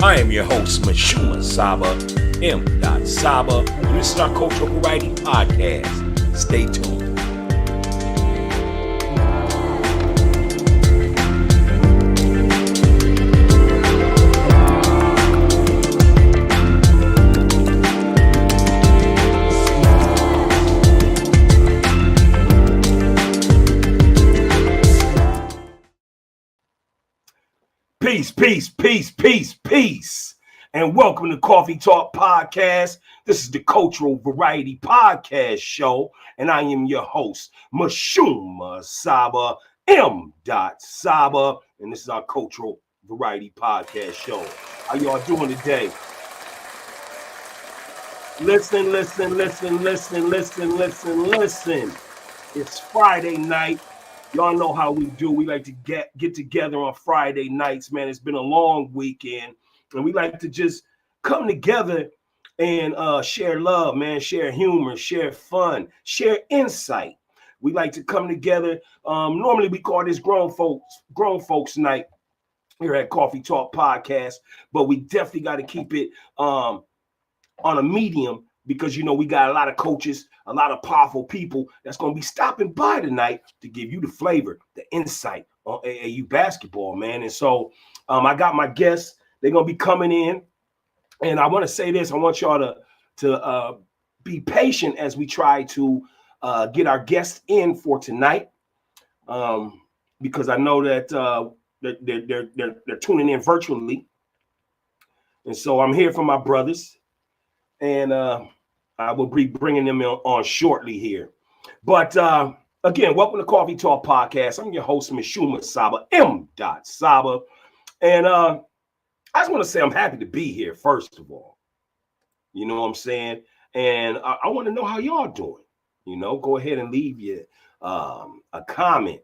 I am your host, MISHUMA SABA, M.SABA, and this is our Cultural Variety Podcast. Stay tuned. Peace, and welcome to Coffee Talk Podcast. This is the Cultural Variety Podcast Show, and I am your host, MISHUMA SABA, M.SABA, and this is our Cultural Variety Podcast Show. How y'all doing today? Listen. It's Friday night. Y'all know how we do. We like to get together on Friday nights, man. It's been a long weekend, and we like to just come together and share love, man, share humor, share fun, share insight. We like to come together. Normally we call this grown folks night here at Coffee Talk Podcast, but we definitely got to keep it on a medium, because, you know, we got a lot of coaches, a lot of powerful people that's going to be stopping by tonight to give you the flavor, the insight on AAU basketball, man. And so I got my guests. They're going to be coming in. And I want to say this. I want y'all to be patient as we try to get our guests in for tonight, because I know that they're tuning in virtually. And so I'm here for my brothers. And I will be bringing them on shortly here. But again, welcome to Coffee Talk Podcast. I'm your host, MISHUMA SABA, M.SABA. And I just want to say I'm happy to be here, first of all. You know what I'm saying? And I want to know how y'all doing. You know, go ahead and leave you a comment.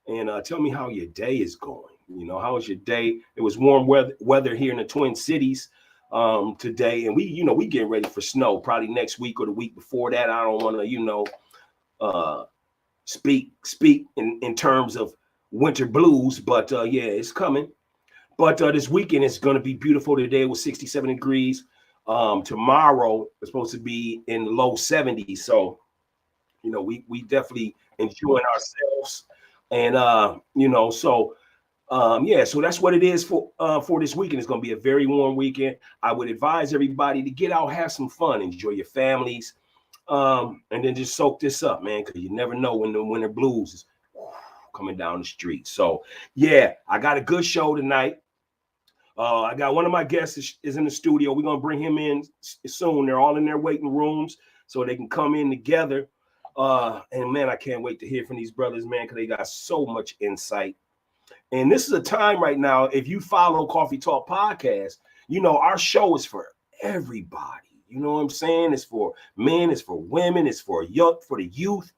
And tell me how your day is going. You know, how was your day? It was warm weather here in the Twin Cities today, and we getting ready for snow probably next week or the week before that. I don't want to speak in terms of winter blues, but yeah, it's coming. But this weekend is going to be beautiful. Today it was 67 degrees. Tomorrow it's supposed to be in the low 70s, so you know we definitely enjoying ourselves. And so that's what it is for this weekend. It's going to be a very warm weekend. I would advise everybody to get out, have some fun, enjoy your families, and then just soak this up, man, because you never know when the winter blues is coming down the street. So, yeah, I got a good show tonight. I got one of my guests is in the studio. We're going to bring him in soon. They're all in their waiting rooms so they can come in together. And, man, I can't wait to hear from these brothers, man, because they got so much insight. And this is a time right now, if you follow Coffee Talk Podcast, you know, our show is for everybody. You know what I'm saying? It's for men, it's for women, it's for the youth,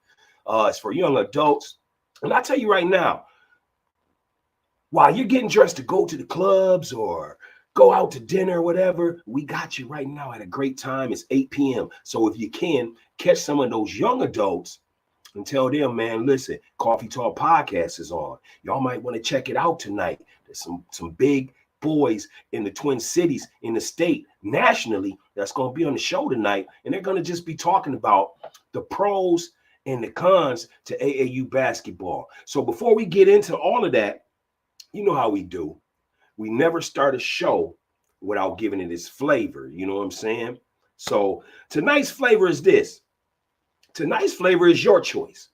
it's for young adults. And I tell you right now, while you're getting dressed to go to the clubs or go out to dinner or whatever, we got you right now at a great time. It's 8 p.m. So if you can, catch some of those young adults and tell them, man, listen, Coffee Talk Podcast is on. Y'all might want to check it out tonight. There's some big boys in the Twin Cities, in the state, nationally, that's going to be on the show tonight. And they're going to just be talking about the pros and the cons to AAU basketball. So before we get into all of that, you know how we do. We never start a show without giving it its flavor. You know what I'm saying? So tonight's flavor is this. Tonight's flavor is your choice.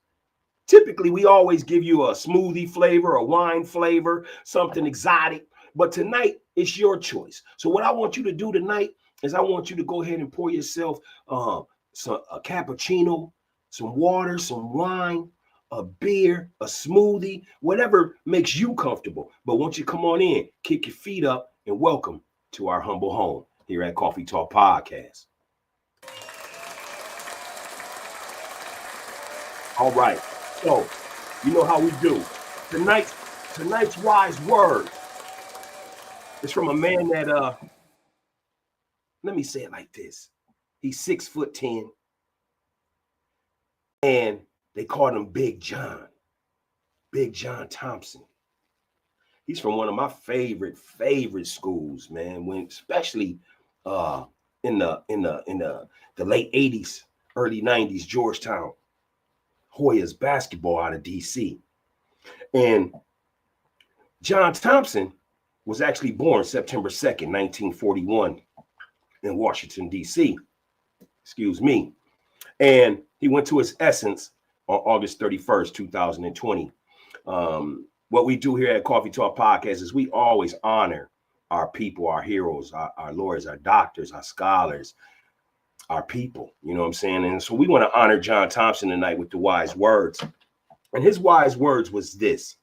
Typically, we always give you a smoothie flavor, a wine flavor, something exotic. But tonight, it's your choice. So what I want you to do tonight is I want you to go ahead and pour yourself a cappuccino, some water, some wine, a beer, a smoothie, whatever makes you comfortable. But once you come on in, kick your feet up and welcome to our humble home here at Coffee Talk Podcast. All right, so you know how we do. Tonight's wise word is from a man that, let me say it like this. He's 6'10", and they called him Big John Thompson. He's from one of my favorite schools, man. When especially in the late 80s, early 90s, Georgetown Hoyas basketball out of DC. And John Thompson was actually born September 2nd, 1941 in Washington, D.C. Excuse me. And he went to his essence on August 31st, 2020. What we do here at Coffee Talk Podcast is we always honor our people, our heroes, our lawyers, our doctors, our scholars, our people. You know what I'm saying? And so we want to honor John Thompson tonight with the wise words. And his wise words was this.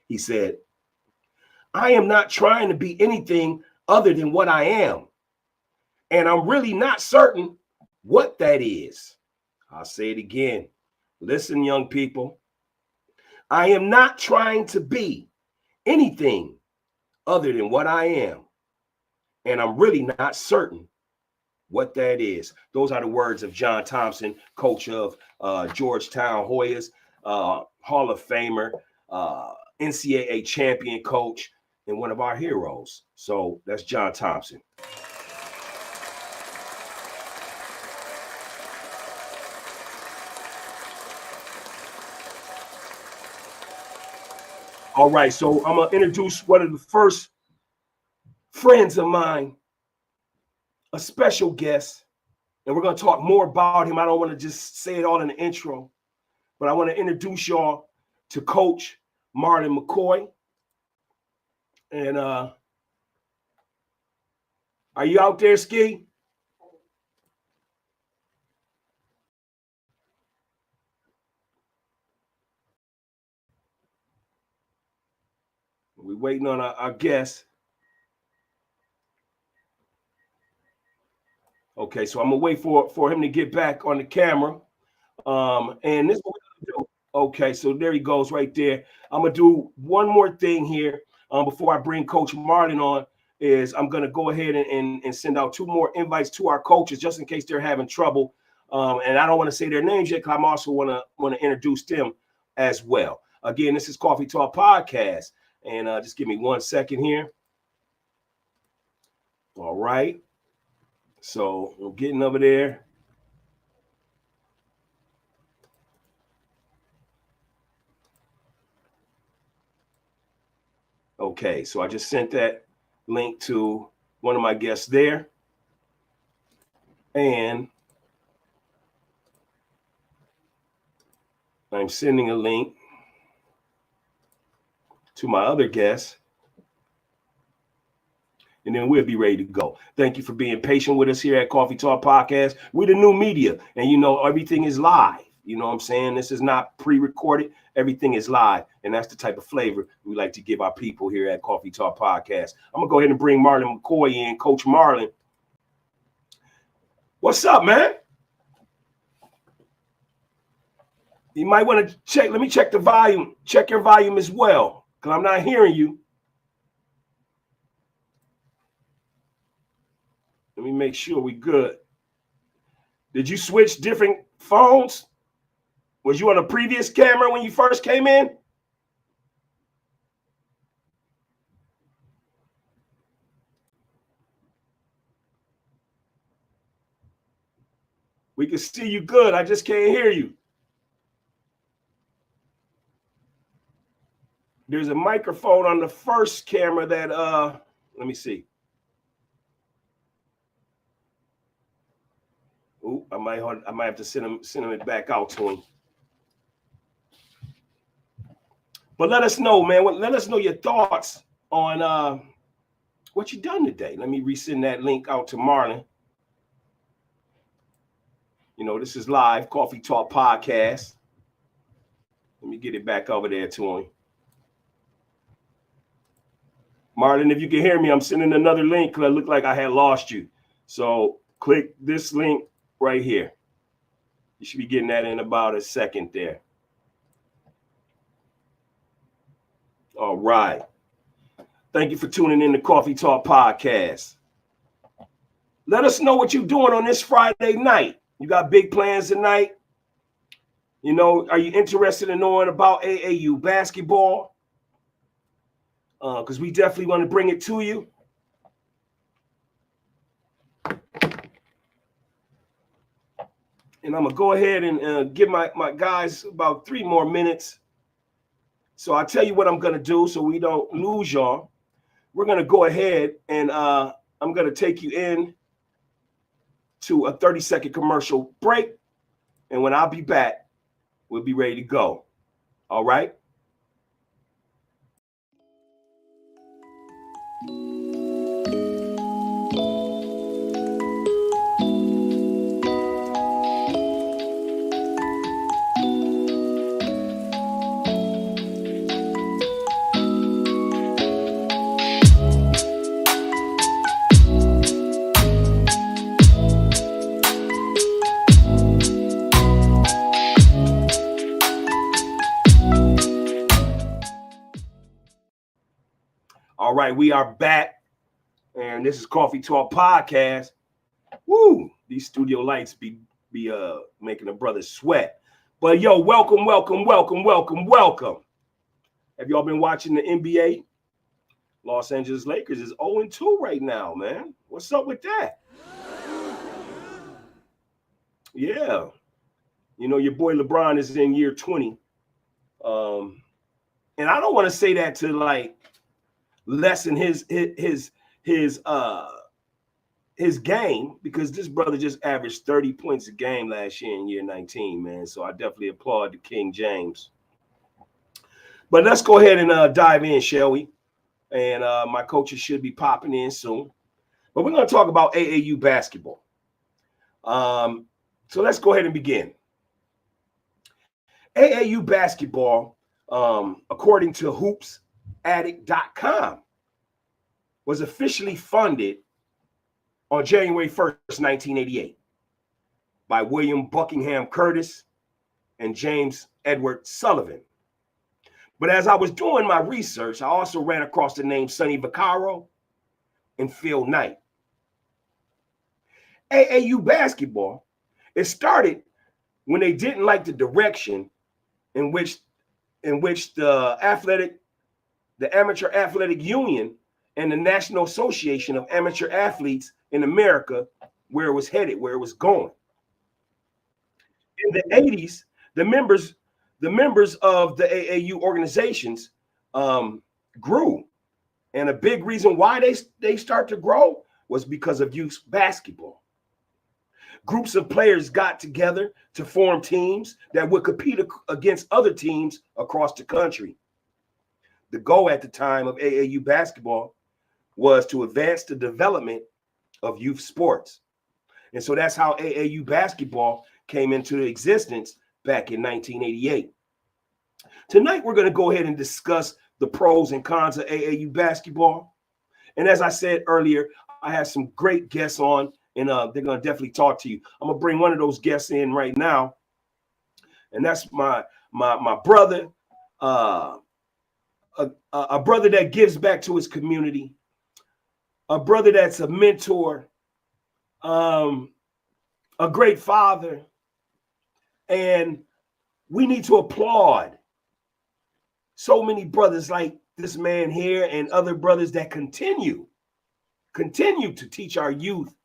He said, I am not trying to be anything other than what I am. And I'm really not certain what that is. I'll say it again. Listen, young people. I am not trying to be anything other than what I am. And I'm really not certain what that is. Those are the words of John Thompson, coach of Georgetown Hoyas, Hall of Famer, NCAA champion coach, and one of our heroes. So that's John Thompson. All right, so I'm going to introduce one of the first friends of mine, a special guest, and we're going to talk more about him. I don't want to just say it all in the intro, but I want to introduce y'all to Coach Marlon McCoy. And are you out there, Ski? We're waiting on our guest. Okay, so I'm gonna wait for him to get back on the camera. And this is what we're gonna do. Okay, so there he goes right there. I'm gonna do one more thing here before I bring Coach Marlon on. Is I'm gonna go ahead and send out 2 more invites to our coaches just in case they're having trouble. And I don't want to say their names yet, because I'm also want to introduce them as well. Again, this is Coffee Talk Podcast, and just give me 1 second here. All right. So we're getting over there. Okay, so I just sent that link to one of my guests there. And I'm sending a link to my other guest. And then we'll be ready to go. Thank you for being patient with us here at Coffee Talk Podcast. We're the new media, and you know, everything is live. You know what I'm saying? This is not pre-recorded. Everything is live, and that's the type of flavor we like to give our people here at Coffee Talk Podcast. I'm going to go ahead and bring Marlon McCoy in. Coach Marlon. What's up, man? You might want to check. Let me check the volume. Check your volume as well, because I'm not hearing you. Let me make sure we good. Did you switch different phones? Was you on a previous camera when you first came in? We can see you good. I just can't hear you. There's a microphone on the first camera that let me see. Ooh, I might have to send him it back out to him. But let us know, man. Let us know your thoughts on what you done today. Let me resend that link out to Marlon. You know, this is live Coffee Talk Podcast. Let me get it back over there to him. Marlon, if you can hear me, I'm sending another link because it looked like I had lost you. So click this link right here. You should be getting that in about a second there. All right. Thank you for tuning in to Coffee Talk Podcast. Let us know what you're doing on this Friday night. You got big plans tonight? You know, are you interested in knowing about AAU basketball? because we definitely want to bring it to you. And I'm going to go ahead and give my guys about 3 more minutes. So I'll tell you what I'm going to do so we don't lose y'all. We're going to go ahead and I'm going to take you in to a 30-second commercial break. And when I'll be back, we'll be ready to go. All right? All right, we are back, and this is Coffee Talk Podcast. Woo! These studio lights be making a brother sweat. But yo, welcome. Have y'all been watching the NBA? Los Angeles Lakers is 0-2 right now, man. What's up with that? Yeah, you know your boy LeBron is in year 20, and I don't want to say that to like lessen his game, because this brother just averaged 30 points a game last year in year 19, man. So I definitely applaud the King James. But let's go ahead and dive in, shall we? And my coaches should be popping in soon. But we're going to talk about AAU basketball. So let's go ahead and begin. AAU basketball, according to hoopsaddict.com, was officially funded on January 1st, 1988 by William Buckingham Curtis and James Edward Sullivan. But as I was doing my research, I also ran across the name Sonny Vaccaro and Phil Knight. AAU basketball, it started when they didn't like the direction in which the Amateur Athletic Union and the National Association of Amateur Athletes in America, where it was headed, where it was going. In the 80s, the members of the AAU organizations grew. And a big reason why they start to grow was because of youth basketball. Groups of players got together to form teams that would compete against other teams across the country. The goal at the time of AAU basketball was to advance the development of youth sports. And so that's how AAU basketball came into existence back in 1988. Tonight, we're going to go ahead and discuss the pros and cons of AAU basketball. And as I said earlier, I have some great guests on, and they're going to definitely talk to you. I'm going to bring one of those guests in right now, and that's my brother, a brother that gives back to his community, a brother that's a mentor, a great father, and we need to applaud so many brothers like this man here and other brothers that continue to teach our youth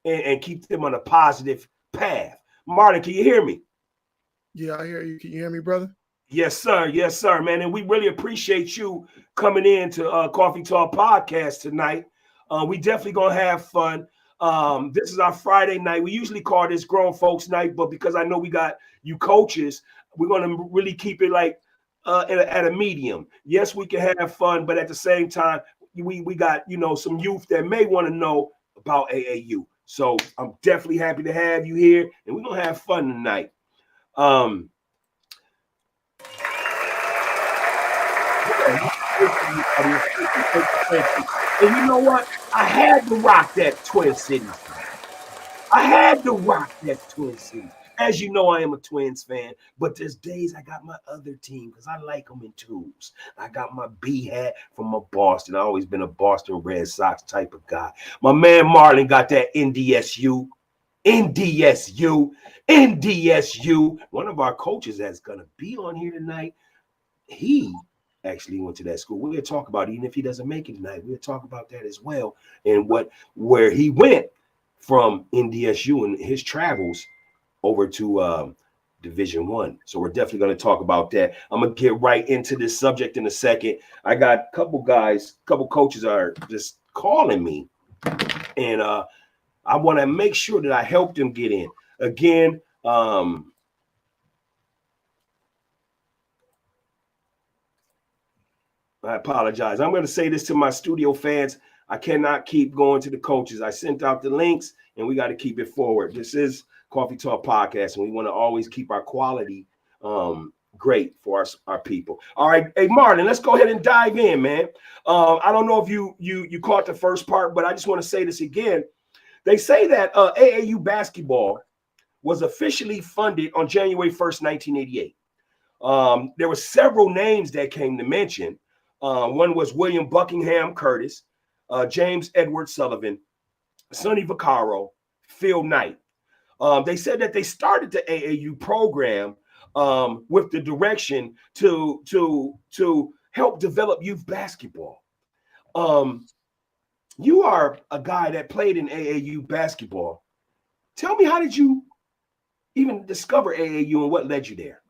and keep them on a positive path. Martin, can you hear me? Yeah, I hear you. Can you hear me, brother? Yes, sir. Yes, sir, man. And we really appreciate you coming in to Coffee Talk Podcast tonight. We definitely going to have fun. This is our Friday night. We usually call this Grown Folks Night, but because I know we got you coaches, we're going to really keep it like at a medium. Yes, we can have fun, but at the same time, we got, you know, some youth that may want to know about AAU. So I'm definitely happy to have you here, and we're going to have fun tonight. And you know what? I had to rock that Twin Cities. As you know, I am a Twins fan, but there's days I got my other team because I like them in twos. I got my B hat from my Boston. I've always been a Boston Red Sox type of guy. My man Marlon got that NDSU. One of our coaches that's going to be on here tonight, he actually went to that school. We'll talk about it, even if he doesn't make it tonight. We'll talk about that as well, and where he went from NDSU and his travels over to Division One. So we're definitely going to talk about that. I'm gonna get right into this subject in a second. I got a couple coaches are just calling me, and I want to make sure that I help them get in. Again, I apologize. I'm going to say this to my studio fans. I cannot keep going to the coaches. I sent out the links, and we got to keep it forward. This is Coffee Talk Podcast, and we want to always keep our quality great for our people. All right, hey Marlon, let's go ahead and dive in, man. I don't know if you caught the first part, but I just want to say this again. They say that AAU basketball was officially funded on January 1st, 1988. There were several names that came to mention. One was William Buckingham Curtis, James Edward Sullivan, Sonny Vaccaro, Phil Knight. They said that they started the AAU program with the direction to help develop youth basketball. You are a guy that played in AAU basketball. Tell me, how did you even discover AAU and what led you there?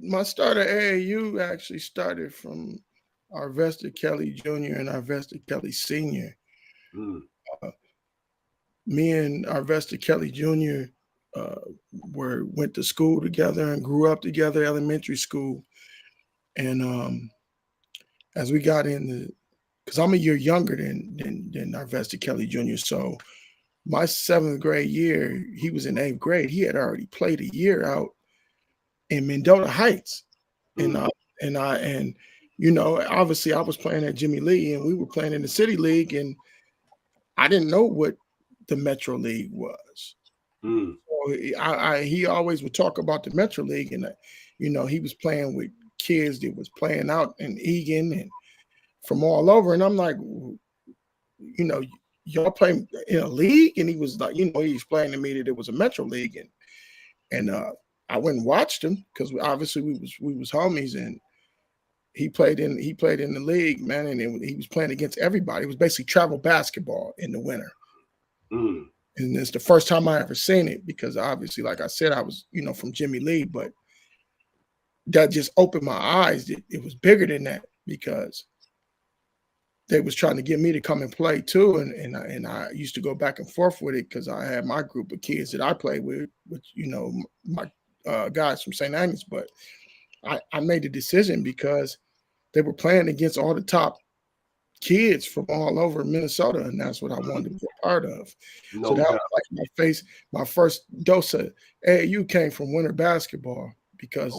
My start at AAU actually started from Arvesta Kelly Jr. and Arvesta Kelly Sr. Me and Arvesta Kelly Jr. Went to school together and grew up together, elementary school. And as we got in because I'm a year younger than Arvesta Kelly Jr. So my 7th grade year, he was in 8th grade. He had already played a year out in Mendota Heights. And you know, obviously I was playing at Jimmy Lee and we were playing in the City League, and I didn't know what the Metro League was. So he always would talk about the Metro League, and you know, he was playing with kids that was playing out in Egan and from all over. And I'm like, you know, y'all play in a league? And he was like, you know, he explained to me that it was a Metro League, and I went and watched him because obviously we was homies, and he played in the league, man, and he was playing against everybody. It was basically travel basketball in the winter. And it's the first time I ever seen it, because obviously, like I said, I was, you know, from Jimmy Lee, but that just opened my eyes. It was bigger than that, because they was trying to get me to come and play too, and I used to go back and forth with it because I had my group of kids that I played with, you know, my guys from St. Agnes. But I made the decision because they were playing against all the top kids from all over Minnesota, and that's what I wanted to be a part of. So that was like my first dose of AAU came from winter basketball, because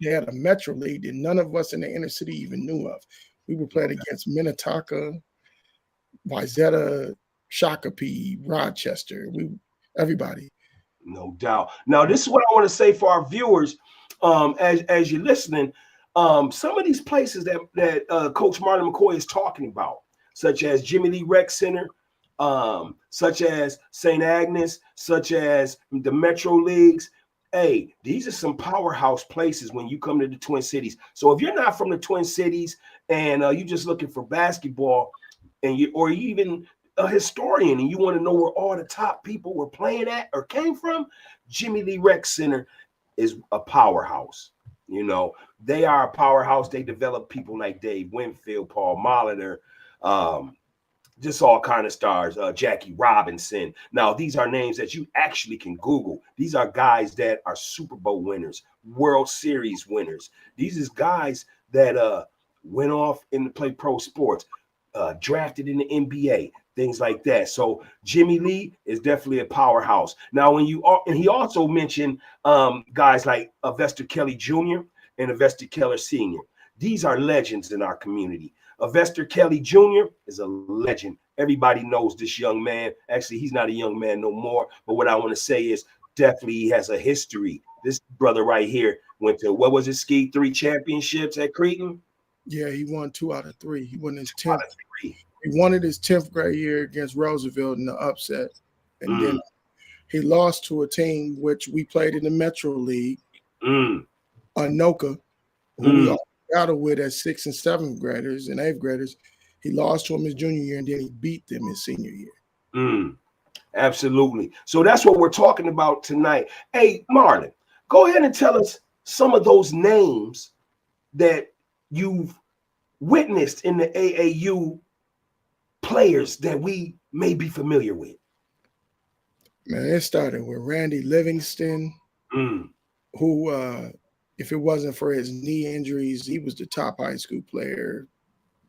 they had a Metro League that none of us in the inner city even knew of. We were playing against Minnetonka, Wayzata, Shakopee, Rochester, everybody. No doubt. Now, this is what I want to say for our viewers, as you're listening. Some of these places that Coach Marlon McCoy is talking about, such as Jimmy Lee Rec Center, such as St. Agnes, such as the Metro Leagues. Hey, these are some powerhouse places when you come to the Twin Cities. So if you're not from the Twin Cities and you're just looking for basketball, or you even a historian and you want to know where all the top people were playing at or came from, Jimmy Lee Rec Center is a powerhouse. You know, they are a powerhouse. They develop people like Dave Winfield, Paul Molitor, just all kind of stars, Jackie Robinson. Now, these are names that you actually can Google. These are guys that are Super Bowl winners, World Series winners. These is guys that went off and play pro sports, drafted in the NBA, things like that. So Jimmy Lee is definitely a powerhouse. Now, and he also mentioned guys like Arvesta Kelly Jr. and Arvesta Kelly Sr. These are legends in our community. Arvesta Kelly Jr. is a legend. Everybody knows this young man. Actually, he's not a young man no more. But what I want to say is definitely he has a history. This brother right here went to, what was it, Ski 3 championships at Cretan? Yeah, he won 2 out of 3. He won his 10th. He won it his 10th grade year against Roosevelt in the upset. And then he lost to a team which we played in the Metro League, Anoka, who we all battled with as 6th and 7th graders and 8th graders. He lost to him his junior year, and then he beat them his senior year. Absolutely. So that's what we're talking about tonight. Hey, Marlon, go ahead and tell us some of those names that you've witnessed in the AAU players that we may be familiar with. Man, it started with Randy Livingston, who, if it wasn't for his knee injuries, he was the top high school player,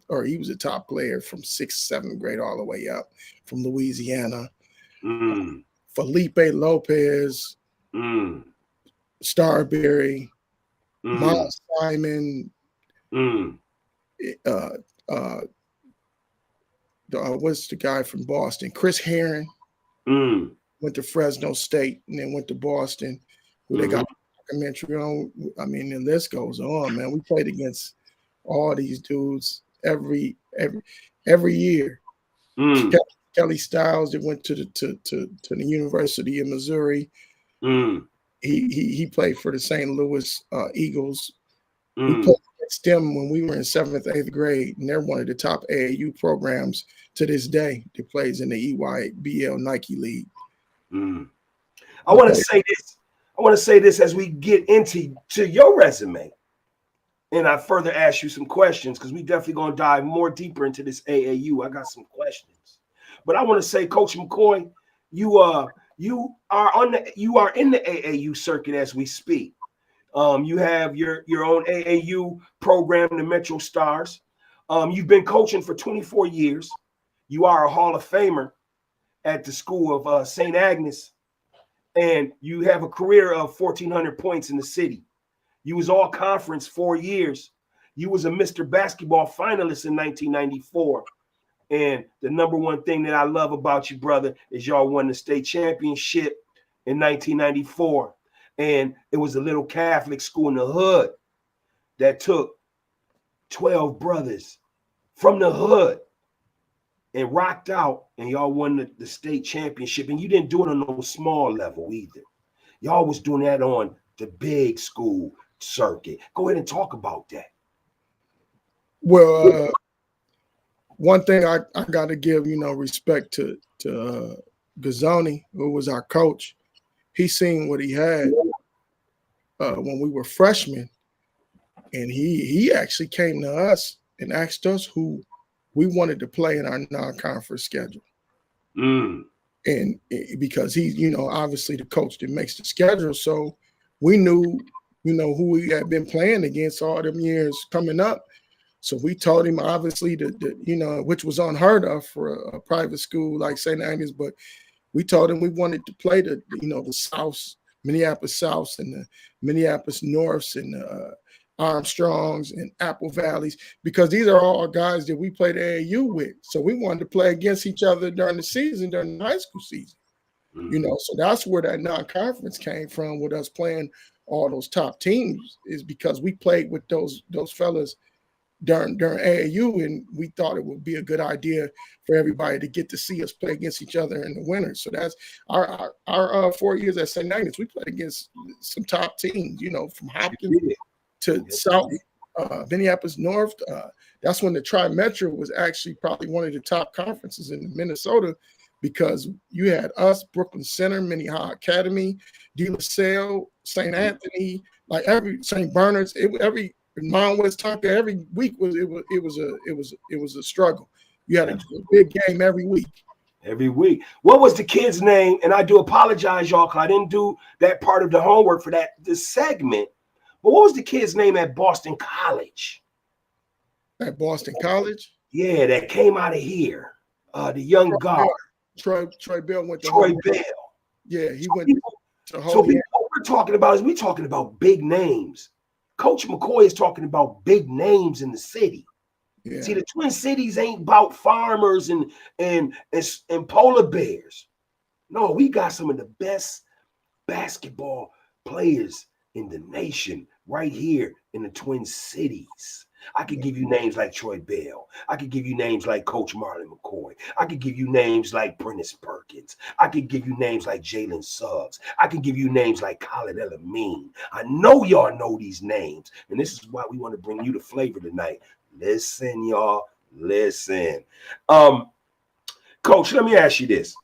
or he was a top player from 6th, 7th grade all the way up from Louisiana. Felipe Lopez, Starberry, Miles Simon, what's the guy from Boston? Chris Herron went to Fresno State and then went to Boston, who they got a documentary on. I mean, the list goes on, man. We played against all these dudes every year. Kelly Styles that went to the University of Missouri. He played for the St. Louis Eagles. We played against them when we were in 7th, 8th grade, and they're one of the top AAU programs to this day that plays in the EYBL Nike League. I want to say this. I want to say this as we get into your resume, and I further ask you some questions, because we definitely going to dive more deeper into this AAU. I got some questions, but I want to say, Coach McCoy, you are in the AAU circuit as we speak. You have your own AAU program, the Metro Stars. You've been coaching for 24 years. You are a Hall of Famer at the school of St. Agnes, and you have a career of 1,400 points in the city. You was all conference 4 years. You was a Mr. Basketball finalist in 1994. And the number one thing that I love about you, brother, is y'all won the state championship in 1994. And it was a little Catholic school in the hood that took 12 brothers from the hood and rocked out, and y'all won the state championship. And you didn't do it on no small level either. Y'all was doing that on the big school circuit. Go ahead and talk about that. Well, one thing I got to give, respect to Gazzoni, who was our coach. He seen what he had when we were freshmen, and he actually came to us and asked us who we wanted to play in our non-conference schedule. And because he's, obviously the coach that makes the schedule, so we knew, who we had been playing against all them years coming up. So we told him, obviously, which was unheard of for a private school like St. Agnes, but we told him we wanted to play the Souths, Minneapolis Souths and the Minneapolis Norths and the Armstrongs and Apple Valleys, because these are all guys that we played AAU with. So we wanted to play against each other during the season, during the high school season. So that's where that non-conference came from, with us playing all those top teams, is because we played with those fellas during AAU, and we thought it would be a good idea for everybody to get to see us play against each other in the winter. So that's our 4 years at St. Agnes. We played against some top teams, from Hopkins to South, Minneapolis North. That's when the Tri-Metro was actually probably one of the top conferences in Minnesota, because you had us, Brooklyn Center, Minnehaha Academy, De La Salle, St. Anthony, like St. Bernard's, every Mount West Tonka, every week was a struggle. You had a big game every week. Every week. What was the kid's name? And I do apologize, y'all, because I didn't do that part of the homework for this segment. But what was the kid's name at Boston College? At Boston College? Yeah, that came out of here. The young guard. Troy Bell went to Troy Bell. Yeah, he went to So what we're talking about is we're talking about big names. Coach McCoy is talking about big names in the city. Yeah. See, the Twin Cities ain't about farmers and polar bears. No, we got some of the best basketball players in the nation right here in the Twin Cities. I could give you names like Troy Bell. I could give you names like Coach Marlon McCoy. I could give you names like Prentice Perkins. I could give you names like Jalen Suggs. I could give you names like Khalid El-Amin. I know y'all know these names, and this is why we want to bring you the flavor tonight. Listen, y'all, listen. Coach, let me ask you this.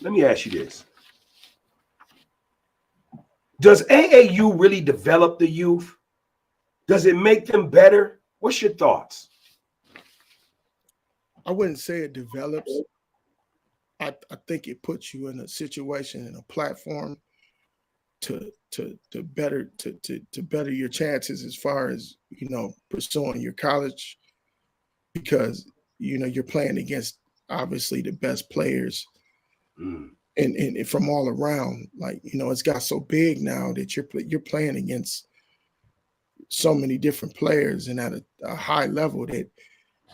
Let me ask you this. Does AAU really develop the youth? Does it make them better? What's your thoughts? I wouldn't say it develops. I think it puts you in a situation and a platform to better your chances as far as, you know, pursuing your college, because, you know, you're playing against obviously the best players and from all around. Like, you know, it's got so big now that you're playing against so many different players and at a high level that,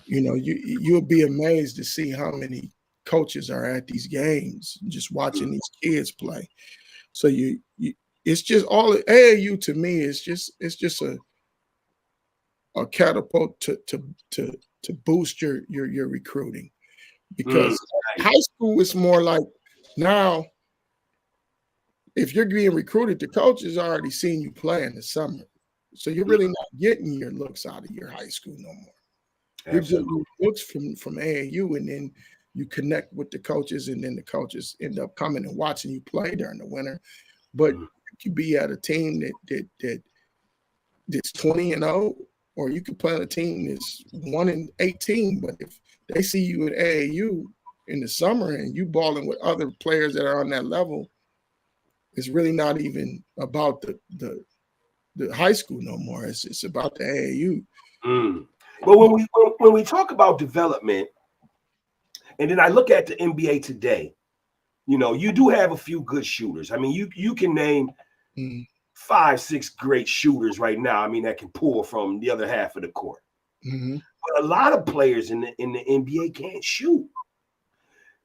you know, you'll be amazed to see how many coaches are at these games just watching these kids play. So it's just all AAU to me is just a catapult to boost your recruiting, because high school is more like, now if you're being recruited, the coaches already seen you play in the summer, so you're really not getting your looks out of your high school no more. You're getting looks from AAU, and then you connect with the coaches, and then the coaches end up coming and watching you play during the winter. But you could be at a team that's 20-0, or you could play on a team that's 1-18. But if they see you at AAU in the summer and you balling with other players that are on that level, it's really not even about the high school no more. It's about the AAU. But when we talk about development, and then I look at the NBA today, you know, you do have a few good shooters. I mean, you can name 5-6 great shooters right now. I mean, that can pull from the other half of the court. But a lot of players in the NBA can't shoot.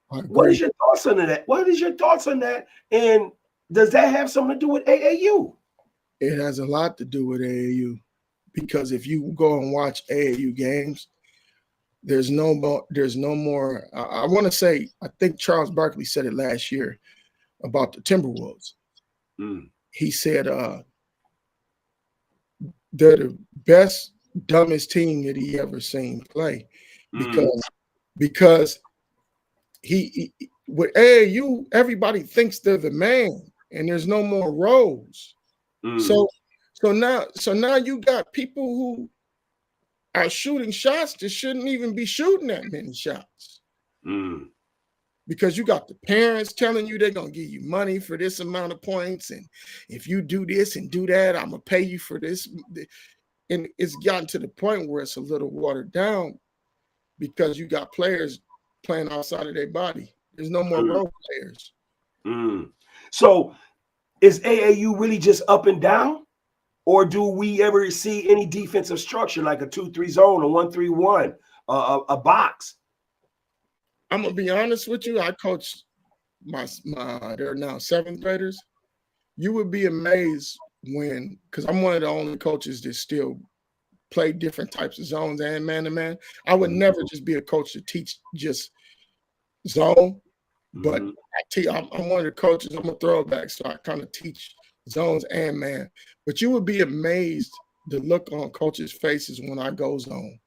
What is your thoughts on that? What is your thoughts on that? And does that have something to do with AAU? It has a lot to do with AAU, because if you go and watch AAU games, there's no more. I want to say, I think Charles Barkley said it last year about the Timberwolves. He said they're the best, dumbest team that he ever seen play, because he with AAU, everybody thinks they're the man, and there's no more roles. So now you got people who are shooting shots that shouldn't even be shooting that many shots, because you got the parents telling you they're gonna give you money for this amount of points, and if you do this and do that, I'm gonna pay you for this. And it's gotten to the point where it's a little watered down, because you got players playing outside of their body. There's no more role players. So is AAU really just up and down? Or do we ever see any defensive structure like a 2-3 zone, a 1-3-1, a box? I'm gonna be honest with you. I coach my they're now 7th graders. You would be amazed because I'm one of the only coaches that still play different types of zones and man-to-man. I would never just be a coach to teach just zone, but I'm one of the coaches. I'm a throwback, so I kind of teach zones and man. But you would be amazed the look on coaches' faces when I go zone.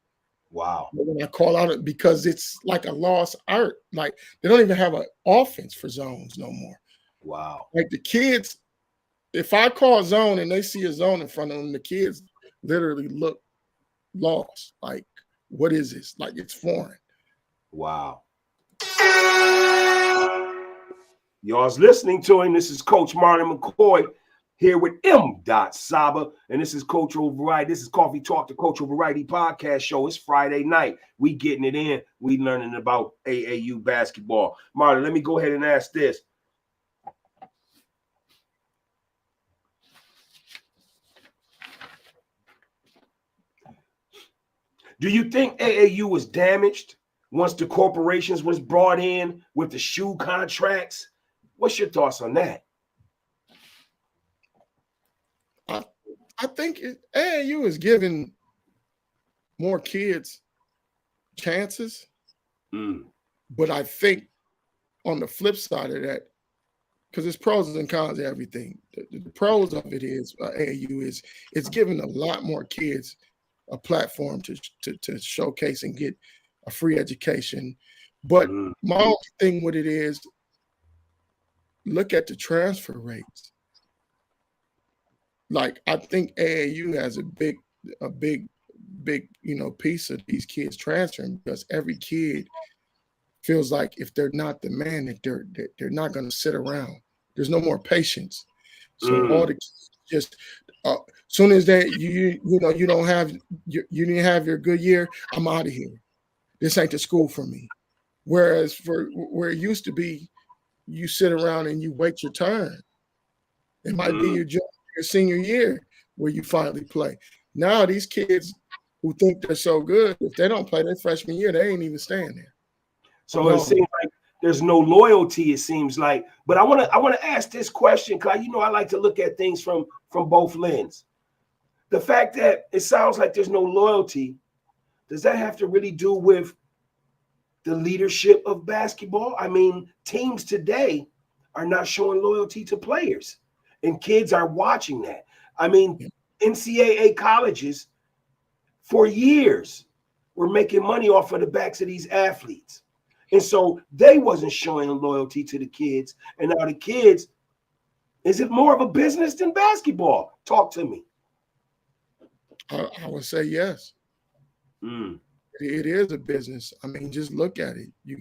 Wow. When I call out it, because it's like a lost art. Like, they don't even have an offense for zones no more. Wow. Like, the kids, if I call zone and they see a zone in front of them, the kids literally look lost. Like, what is this? Like, it's foreign. Wow. Y'all's listening to him. This is Coach Marlon McCoy here with M.SABA, and this is Cultural Variety. This is Coffee Talk, the Cultural Variety podcast show. It's Friday night. We getting it in. We learning about AAU basketball. Marlon, let me go ahead and ask this. Do you think AAU was damaged once the corporations was brought in with the shoe contracts? What's your thoughts on that? I think AAU is giving more kids chances, but I think on the flip side of that, because there's pros and cons to everything. The pros of it is AAU is it's giving a lot more kids a platform to showcase and get a free education. But my only thing with it is, look at the transfer rates. Like, I think AAU has a big, piece of these kids transferring, because every kid feels like if they're not the man, that they're not going to sit around. There's no more patience. So all the kids just soon as that you don't have you didn't have your good year, I'm out of here. This ain't the school for me. Whereas where it used to be, you sit around and you wait your turn. It might be your senior year where you finally play. Now these kids who think they're so good, if they don't play their freshman year, they ain't even staying there. So it seems like there's no loyalty, it seems like. But I want to ask this question, because I like to look at things from both lenses. The fact that it sounds like there's no loyalty, does that have to really do with the leadership of basketball? I mean, teams today are not showing loyalty to players, and kids are watching that. I mean, NCAA colleges for years were making money off of the backs of these athletes. And so they wasn't showing loyalty to the kids. And now the kids, is it more of a business than basketball? Talk to me. I would say yes. It is a business. I mean, just look at it. You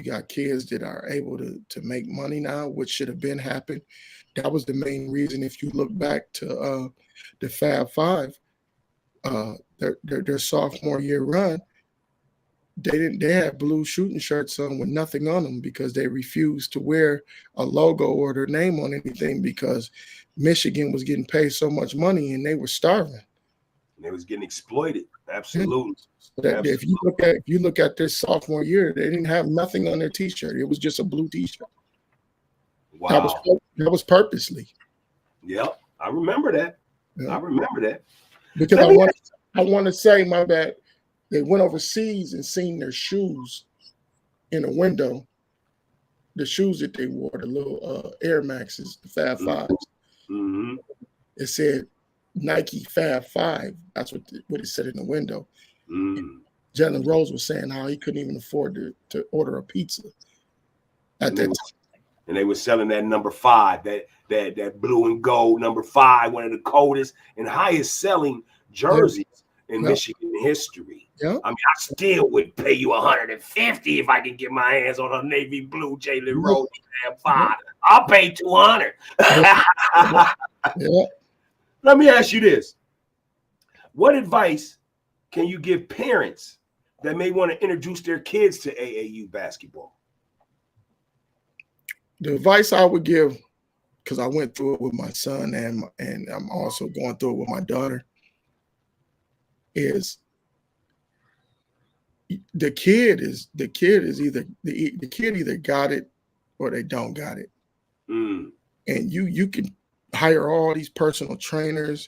got kids that are able to make money now, which should have been happened. That was the main reason. If you look back to the Fab Five, their sophomore year run, they had blue shooting shirts on with nothing on them, because they refused to wear a logo or their name on anything, because Michigan was getting paid so much money and they were starving. And they was getting exploited. Absolutely. If you look at this sophomore year, they didn't have nothing on their T-shirt. It was just a blue T-shirt. Wow. That was purposely. Yep, I remember that. Yeah. I remember that. Because I want to say, my bad, they went overseas and seen their shoes in a window. The shoes that they wore, the little Air Maxes, the Fab Fives. It said Nike Fab 5. That's what it said in the window. Jalen Rose was saying how he couldn't even afford to order a pizza at that time. And they were selling that number 5, that blue and gold number 5, one of the coldest and highest selling jerseys in Michigan history. Yeah. I mean, I still would pay you $150 if I could get my hands on a navy blue Jalen Rose Fab 5. I'll pay $200. Let me ask you this. What advice can you give parents that may want to introduce their kids to AAU basketball? The advice I would give, because I went through it with my son and I'm also going through it with my daughter, is the kid either got it or they don't got it. And you can hire all these personal trainers,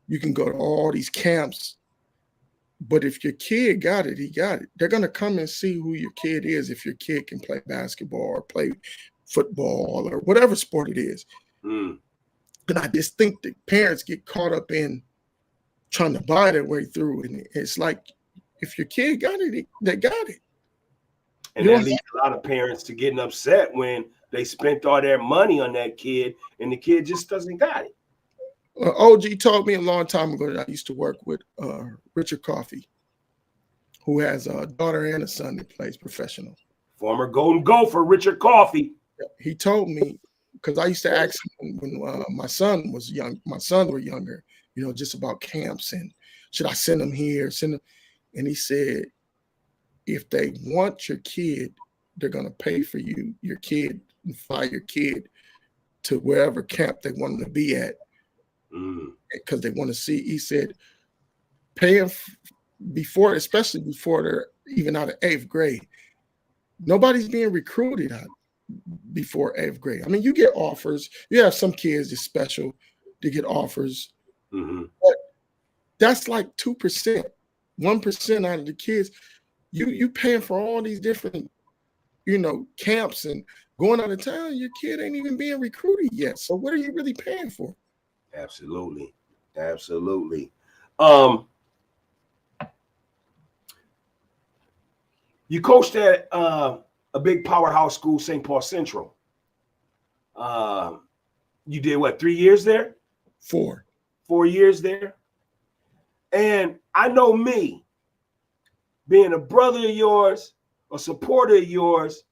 you can go to all these camps, but if your kid got it, he got it. They're gonna come and see who your kid is if your kid can play basketball or play football or whatever sport it is. And I just think that parents get caught up in trying to buy their way through, and it's like, if your kid got it, they got it. And that leads a lot of parents to getting upset when they spent all their money on that kid and the kid just doesn't got it. OG told me a long time ago that I used to work with Richard Coffey, who has a daughter and a son that plays professional. Former Golden Gopher, Richard Coffey. He told me, because I used to ask him when my son was young, my sons were younger, just about camps and should I send them here, send them. And he said, if they want your kid, they're going to pay for your kid, and fly your kid to wherever camp they want them to be at, because they want to see. He said, pay them before, especially before they're even out of 8th grade. Nobody's being recruited out before 8th grade. I mean, you get offers. You have some kids that's special, to get offers. Mm-hmm. But that's like 2%, 1% out of the kids. You paying for all these different, camps and going out of town. Your kid ain't even being recruited yet. So what are you really paying for? Absolutely. You coached at a big powerhouse school, St. Paul Central. You did what, 3 years there? 4 years there. And I know me, being a brother of yours, a supporter of yours,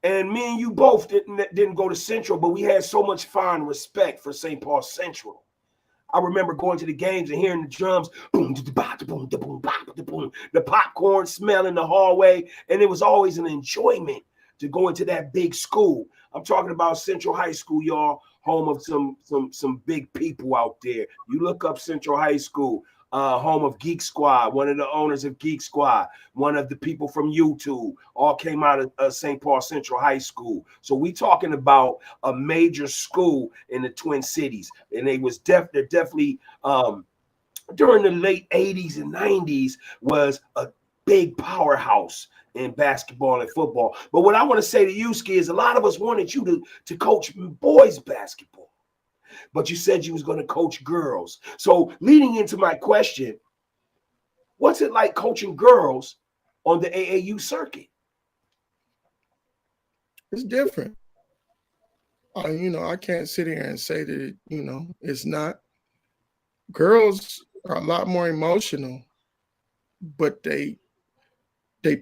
and me and you both didn't go to Central, but we had so much fond respect for St. Paul Central. I remember going to the games and hearing the drums, boom, boom, boom, the popcorn smell in the hallway, and it was always an enjoyment to go into that big school. I'm talking about Central High School, y'all, home of some big people out there. You look up Central High School, home of Geek Squad, one of the owners of Geek Squad, one of the people from YouTube, all came out of St. Paul Central High School. So we talking about a major school in the Twin Cities, and they was they're definitely during the late 80s and 90s was a big powerhouse in basketball and football. But what I want to say to you, Ski, is a lot of us wanted you to coach boys basketball, but you said you was going to coach girls. So leading into my question, what's it like coaching girls on the AAU circuit? It's different. I can't sit here and say that, it's not. Girls are a lot more emotional, but they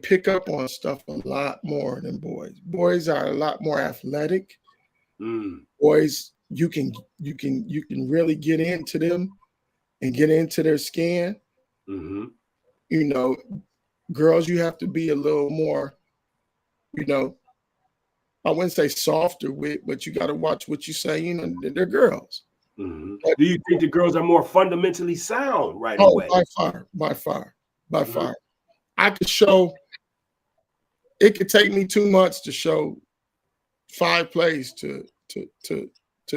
pick up on stuff a lot more than boys. Boys are a lot more athletic. Boys, you can really get into them and get into their skin. Girls, you have to be a little more, I wouldn't say softer with, but you got to watch what you say. They're girls. Do you think the girls are more fundamentally sound right away? By far. I could show. It could take me 2 months to show 5 plays to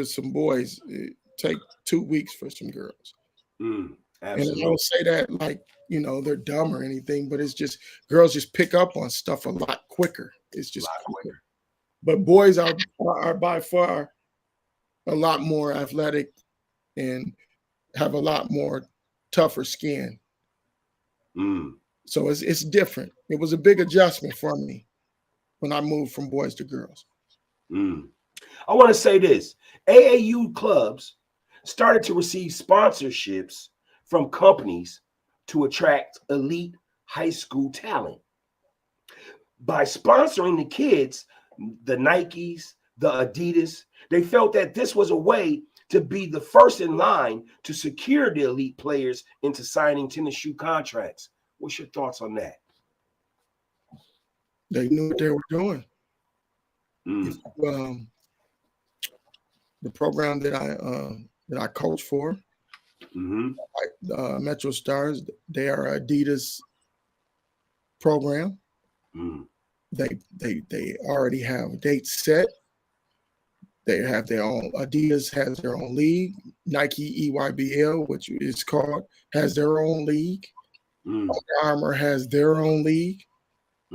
some boys. It take 2 weeks for some girls. Absolutely. And I don't say that like they're dumb or anything, but it's just girls just pick up on stuff a lot quicker. It's just quicker. But boys are by far a lot more athletic and have a lot more tougher skin. So it's different. It was a big adjustment for me when I moved from boys to girls. I want to say this. AAU clubs started to receive sponsorships from companies to attract elite high school talent. By sponsoring the kids, the Nikes, the Adidas, they felt that this was a way to be the first in line to secure the elite players into signing tennis shoe contracts. What's your thoughts on that? They knew what they were doing. The program that I coach for, Metro Stars, they are Adidas program. They already have dates set. They have their own. Adidas has their own league. Nike EYBL, which is called, has their own league. Under Armour has their own league.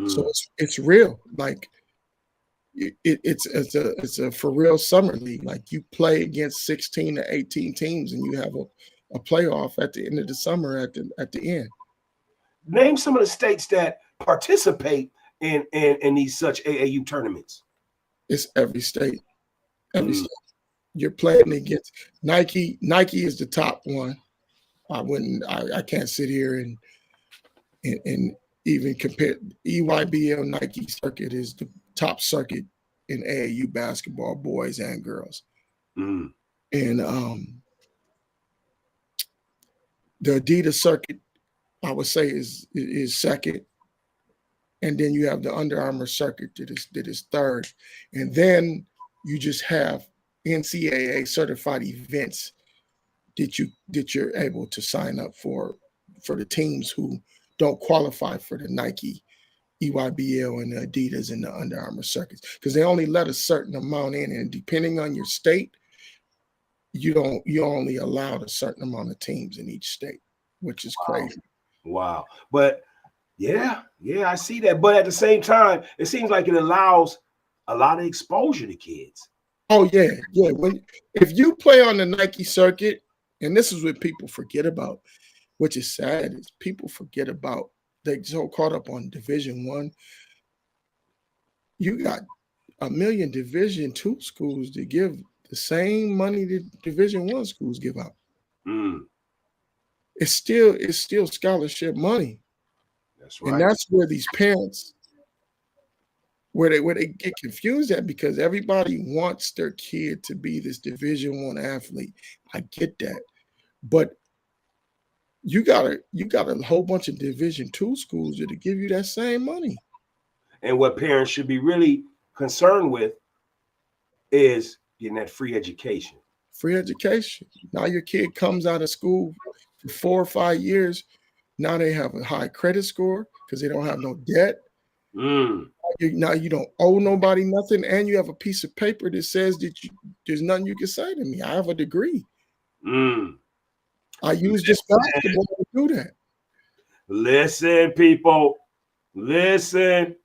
So it's real. Like it's a for real summer league. Like you play against 16 to 18 teams, and you have a playoff at the end of the summer at the end. Name some of the states that participate in these such AAU tournaments. It's every state. Every state. You're playing against Nike. Nike is the top one. I can't sit here and even compare. EYBL Nike circuit is the top circuit in AAU basketball, boys and girls. And the Adidas circuit, I would say, is second. And then you have the Under Armour circuit that is third. And then you just have NCAA certified events that you're able to sign up for the teams who don't qualify for the Nike, EYBL, and the Adidas and the Under Armour circuits, because they only let a certain amount in, and depending on your state, you only allowed a certain amount of teams in each state, which is crazy. Wow. But yeah, I see that. But at the same time, it seems like it allows a lot of exposure to kids. Oh yeah. If you play on the Nike circuit, and this is what people forget about, which is sad, is people forget about, they're so caught up on Division I. You got a million Division II schools to give the same money that Division I schools give out. It's still scholarship money. That's right. And that's where these parents, where they get confused at, because everybody wants their kid to be this Division I athlete. I get that. But you got a whole bunch of Division II schools that'll give you that same money. And what parents should be really concerned with is getting that free education. Free education. Now your kid comes out of school for 4 or 5 years. Now they have a high credit score because they don't have no debt. Now you don't owe nobody nothing, and you have a piece of paper that says that there's nothing you can say to me. I have a degree. I use this basketball to do that. Listen, people. Listen.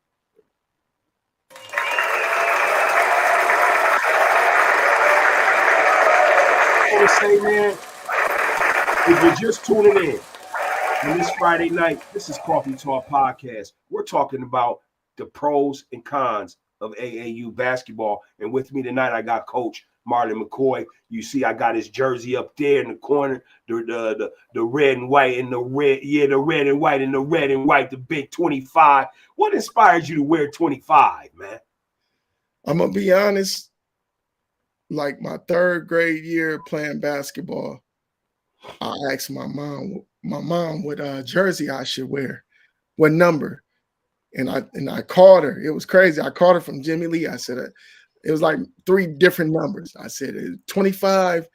I want to say, man, if you're just tuning in on this Friday night, this is Coffee Talk Podcast. We're talking about the pros and cons of AAU basketball. And with me tonight, I got Coach Marlon McCoy. You see, I got his jersey up there in the corner, the red and white and the red, the red and white and the red and white, the big 25. What inspired you to wear 25, man? I'm gonna be honest. Like my 3rd grade year playing basketball, I asked my mom what jersey I should wear, what number, and I called her. It was crazy. I called her from Jimmy Lee. I said it was like 3 different numbers. I said 25,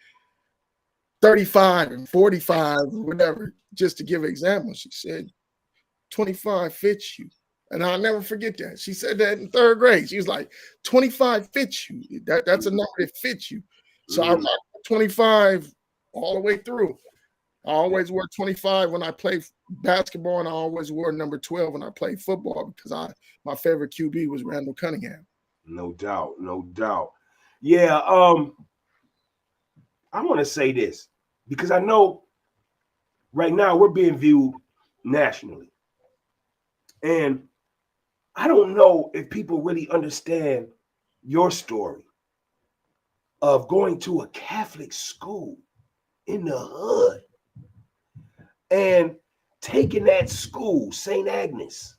35, and 45, whatever, just to give an example. She said 25 fits you. And I'll never forget that. She said that in 3rd grade. She was like, 25 fits you. That's a number that fits you. So I rocked 25 all the way through. I always wore 25 when I played basketball, and I always wore number 12 when I played football, because my favorite QB was Randall Cunningham. No doubt. Yeah, I want to say this, because I know right now we're being viewed nationally. And I don't know if people really understand your story of going to a Catholic school in the hood and taking that school, St. Agnes,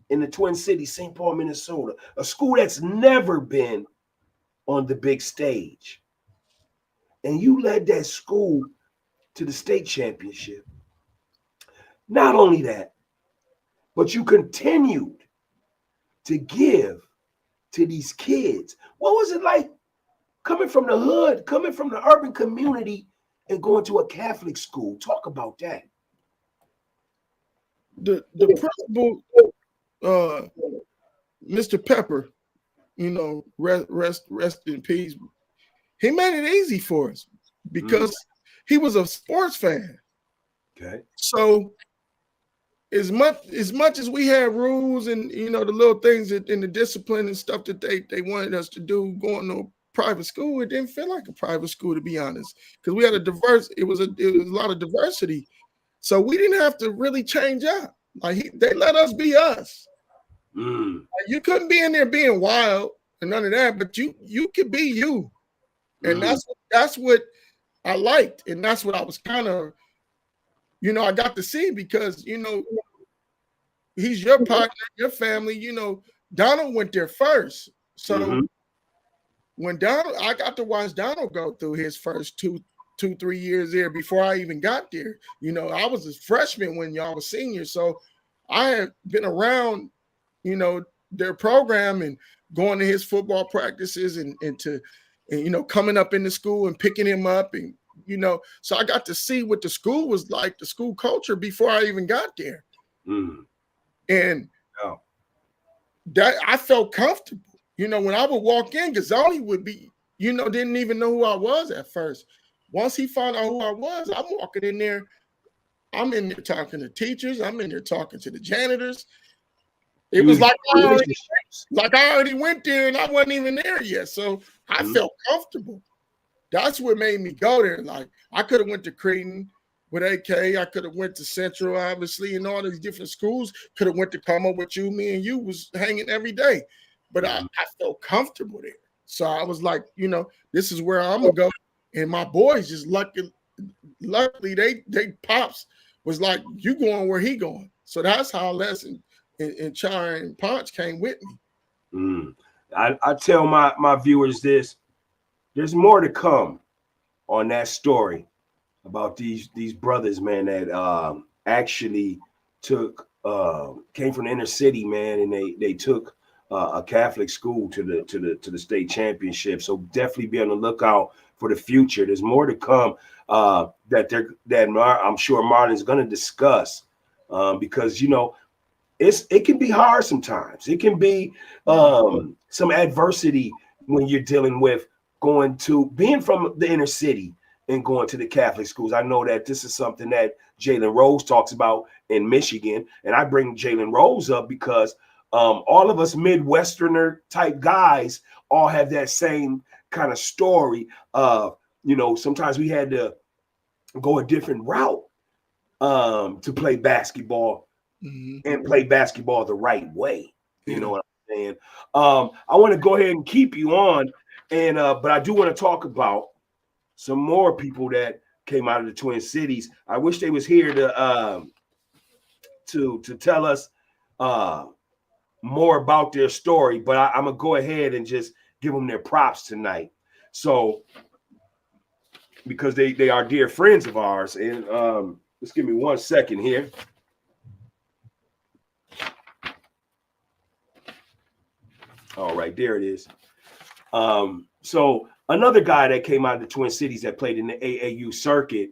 in the Twin Cities, St. Paul, Minnesota, a school that's never been on the big stage. And you led that school to the state championship. Not only that, but you continued to give to these kids. What was it like coming from the hood, coming from the urban community, and going to a Catholic school? Talk about that. The principal, Mr. Pepper, rest in peace. He made it easy for us because he was a sports fan. Okay. So as much as we had rules and the little things that in the discipline and stuff that they wanted us to do going to a private school, it didn't feel like a private school, to be honest, because we had it was a lot of diversity. So we didn't have to really change up. They let us be us. You couldn't be in there being wild and none of that, but you could be you. And that's what I liked. And that's what I was kind of, I got to see, because, he's your partner, your family. Donald went there first. So when I got to watch Donald go through his first 2-3 years there before I even got there. I was a freshman when y'all was seniors. So I had been around, their program and going to his football practices and coming up in the school and picking him up. And, so I got to see what the school was like, the school culture, before I even got there. And that I felt comfortable. When I would walk in, Gazzoni would be, didn't even know who I was at first. Once he found out who I was, I'm walking in there. I'm in there talking to teachers. I'm in there talking to the janitors. It was like I already went there and I wasn't even there yet. So I felt comfortable. That's what made me go there. Like I could have went to Creighton with AK. I could have went to Central, obviously, and all these different schools. Could have went to Carmel with you. Me and you was hanging every day. But I felt comfortable there. So I was like, this is where I'm gonna go. And my boys just luckily they pops was like, you going where he going. So that's how Les and Char and Ponch came with me. I tell my viewers this. There's more to come on that story about these brothers, man, that actually came from the inner city, man, and they took a Catholic school to the state championship. So definitely be on the lookout for the future. There's more to come that I'm sure Marlon's going to discuss because it can be hard sometimes. It can be some adversity when you're dealing with being from the inner city and going to the Catholic schools. I know that this is something that Jalen Rose talks about in Michigan, and I bring Jalen Rose up because all of us Midwesterner type guys all have that same kind of story of, sometimes we had to go a different route to play basketball and play basketball the right way. You know what I'm saying? I want to go ahead and keep you on, and but I do want to talk about some more people that came out of the Twin Cities. I wish they was here to tell us more about their story, but I'm gonna go ahead and just give them their props tonight. So because they are dear friends of ours, and just give me 1 second here. All right, there it is. So another guy that came out of the Twin Cities that played in the AAU circuit,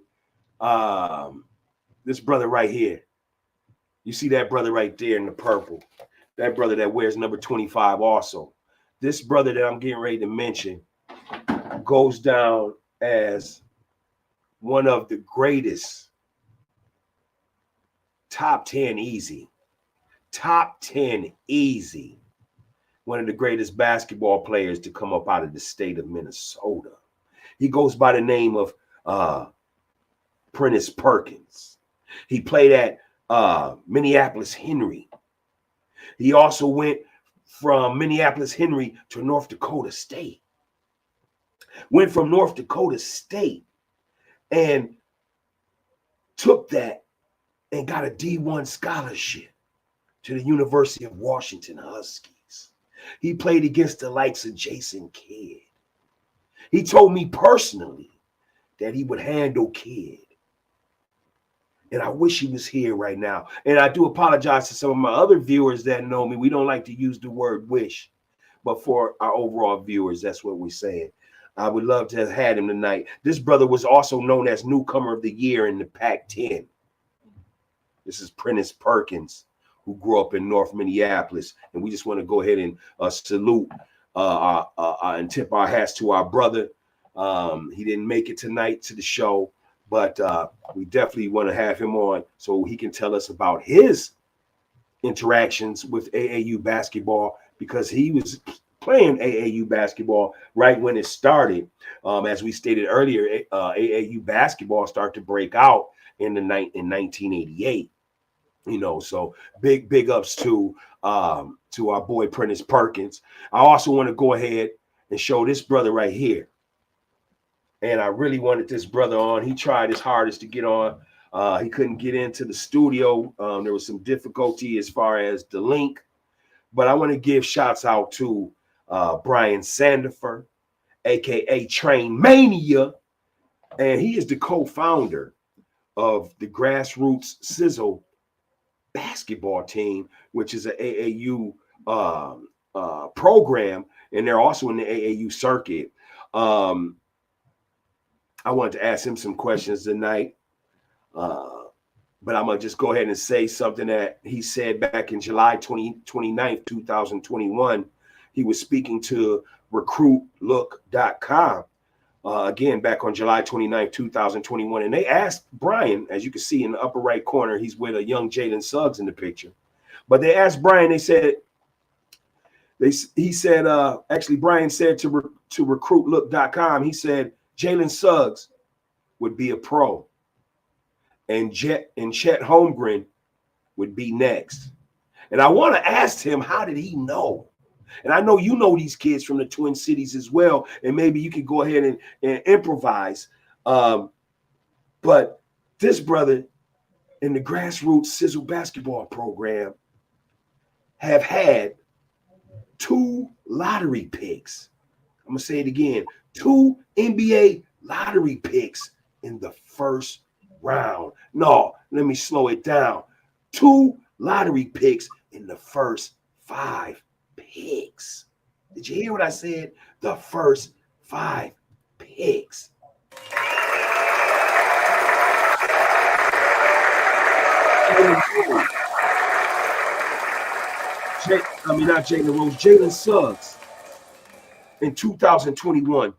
this brother right here. You see that brother right there in the purple. That brother that wears number 25 also. This brother that I'm getting ready to mention goes down as one of the greatest, top 10 easy, one of the greatest basketball players to come up out of the state of Minnesota. He goes by the name of Prentice Perkins. He played at Minneapolis Henry. He also went from Minneapolis Henry to North Dakota State. Went from North Dakota State and took that and got a D1 scholarship to the University of Washington Huskies. He played against the likes of Jason Kidd. He told me personally that he would handle Kidd. And I wish he was here right now. And I do apologize to some of my other viewers that know me. We don't like to use the word wish. But for our overall viewers, that's what we're saying. I would love to have had him tonight. This brother was also known as Newcomer of the Year in the Pac-10. This is Prentice Perkins, who grew up in North Minneapolis. And we just want to go ahead and salute and tip our hats to our brother. He didn't make it tonight to the show, but we definitely want to have him on so he can tell us about his interactions with AAU basketball, because he was playing AAU basketball right when it started. As we stated earlier, AAU basketball started to break out in 1988. So big ups to our boy Prentice Perkins. I also want to go ahead and show this brother right here. And I really wanted this brother on. He tried his hardest to get on. He couldn't get into the studio. There was some difficulty as far as the link. But I want to give shouts out to Brian Sandifer, a.k.a. Train Mania. And he is the co-founder of the Grassroots Sizzle basketball team, which is an AAU program. And they're also in the AAU circuit. I wanted to ask him some questions tonight, but I'm going to just go ahead and say something that he said back in July 29th, 2021. He was speaking to recruitlook.com again, back on July 29, 2021. And they asked Brian, as you can see in the upper right corner, he's with a young Jalen Suggs in the picture. But they asked Brian, he said, actually, Brian said to recruitlook.com, he said Jalen Suggs would be a pro and Chet Holmgren would be next. And I want to ask him, how did he know? And I know you know these kids from the Twin Cities as well, and maybe you can go ahead and improvise. But this brother in the grassroots Sizzle basketball program have had 2 lottery picks. I'm going to say it again. 2 NBA lottery picks in the first round. No, let me slow it down. 2 lottery picks in the first 5 picks. Did you hear what I said? The first 5 picks. Not Jalen Rose, Jalen Suggs in 2021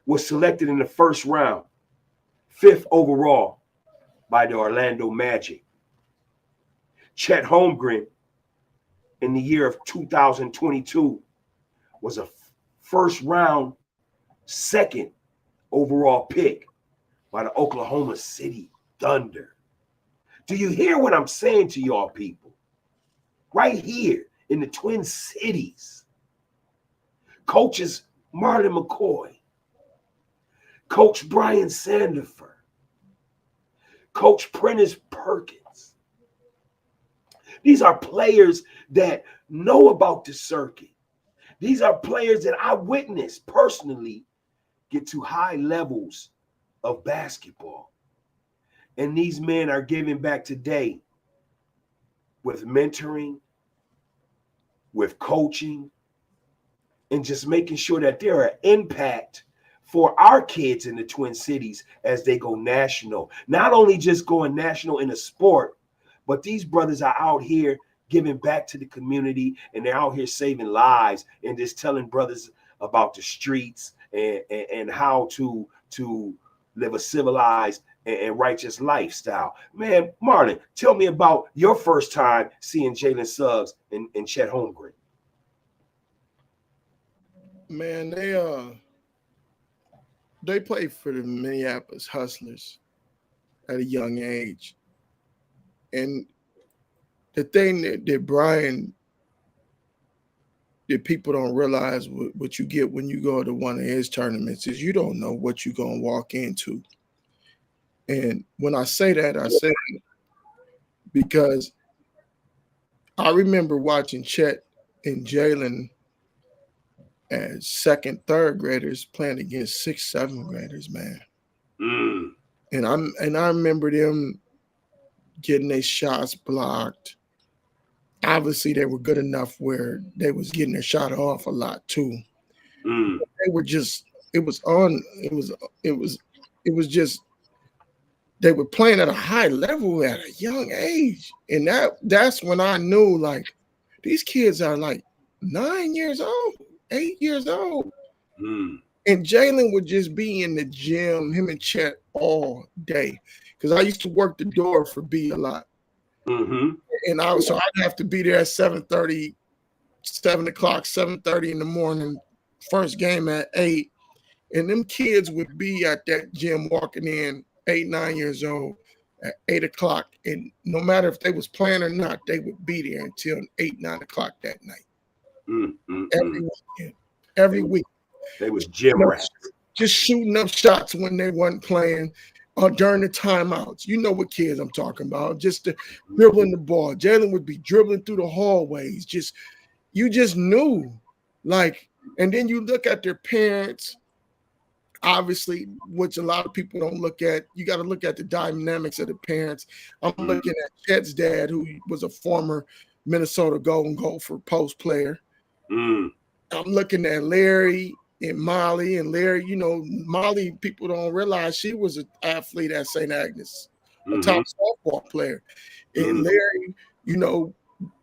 was selected in the first round, 5th overall by the Orlando Magic. Chet Holmgren in the year of 2022 was a first round, 2nd overall pick by the Oklahoma City Thunder. Do you hear what I'm saying to y'all people? Right here in the Twin Cities, coaches Marlon McCoy, Coach Brian Sandifer, Coach Prentice Perkins. These are players that know about the circuit. These are players that I witnessed personally get to high levels of basketball. And these men are giving back today with mentoring, with coaching, and just making sure that they're an impact for our kids in the Twin Cities as they go national. Not only just going national in a sport, but these brothers are out here giving back to the community, and they're out here saving lives and just telling brothers about the streets and how to live a civilized and righteous lifestyle. Man, Marlon, tell me about your first time seeing Jalen Suggs and Chet Holmgren. Man, they played for the Minneapolis Hustlers at a young age. And the thing that Brian, that people don't realize what you get when you go to one of his tournaments is you don't know what you're going to walk into. And when I say that, I say it because I remember watching Chet and Jalen as 2nd, 3rd graders playing against 6th, 7th graders, man. And I remember them getting their shots blocked. Obviously, they were good enough where they was getting their shot off a lot too. They were just, it was just, they were playing at a high level at a young age. And that's when I knew, like, these kids are like 9 years old, 8 years old. And Jalen would just be in the gym, him and Chet, all day. Because I used to work the door for B a lot. And so I'd have to be there at 7:30, 7 o'clock, 7:30 in the morning, first game at 8. And them kids would be at that gym walking in 8, 9 years old at 8 o'clock. And no matter if they was playing or not, they would be there until 8, 9 o'clock that night. Every week. They was gym rats. Just shooting up shots when they weren't playing or during the timeouts. You know what kids I'm talking about. Just dribbling the ball. Jalen would be dribbling through the hallways. You just knew. Like, and then you look at their parents, obviously, which a lot of people don't look at. You got to look at the dynamics of the parents. I'm looking at Chet's dad, who was a former Minnesota Golden Gopher post player. I'm looking at Larry and Molly. And Larry, you know, Molly, people don't realize she was an athlete at St. Agnes, a top softball player. And Larry, you know,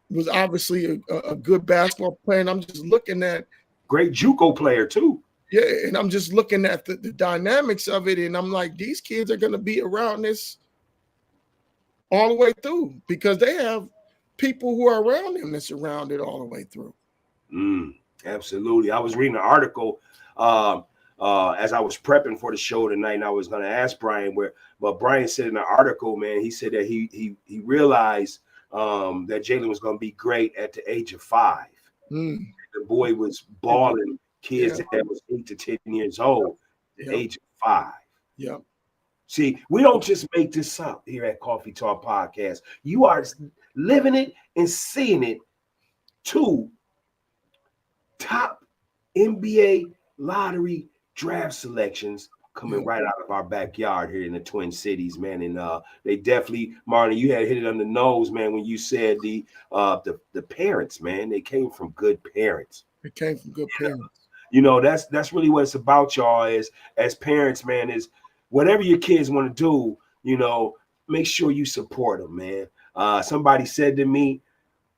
was obviously a good basketball player. And I'm just looking at great JUCO player too. Yeah, and I'm just looking at the dynamics of it, and I'm like, these kids are going to be around this all the way through because they have people who are around them that's around it all the way through. Absolutely. I was reading an article as I was prepping for the show tonight, and I was going to ask Brian but Brian said in the article, man, he said that he realized that Jalen was going to be great at the age of 5. The boy was balling kids that was 8 to 10 years old at the age of 5. Yeah. See, we don't just make this up here at Coffee Talk Podcast. You are living it and seeing it. 2 top NBA lottery draft selections coming right out of our backyard here in the Twin Cities, man. And they definitely, Marlon, you had hit it on the nose, man, when you said the parents, man, they came from good parents. They came from good parents. You know, that's really what it's about, y'all, as parents, man, is whatever your kids want to do, you know, make sure you support them, man. Somebody said to me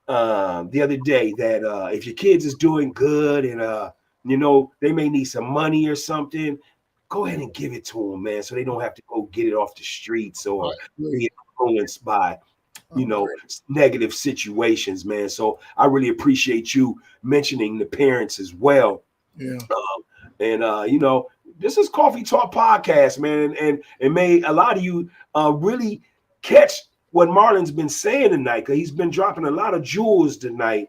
the other day that if your kids is doing good and you know, they may need some money or something, go ahead and give it to them, man, so they don't have to go get it off the streets or be influenced by, you know, negative situations, man. So I really appreciate you mentioning the parents as well. Yeah. You know, this is Coffee Talk Podcast, man, and it made a lot of you really catch what Marlon's been saying tonight, because he's been dropping a lot of jewels tonight,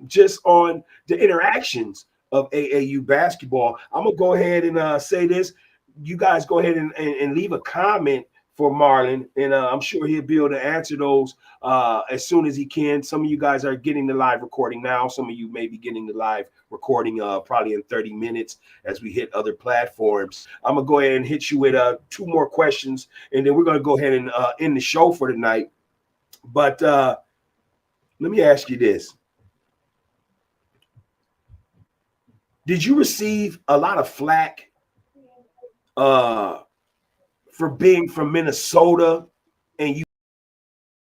just on the interactions of AAU basketball. I'm gonna go ahead and say this. You guys go ahead and leave a comment for Marlon, and I'm sure he'll be able to answer those as soon as he can. Some of you guys are getting the live recording now. Some of you may be getting the live recording probably in 30 minutes as we hit other platforms. I'm gonna go ahead and hit you with 2 more questions, and then we're gonna go ahead and end the show for tonight. But let me ask you this. Did you receive a lot of flack for being from Minnesota and you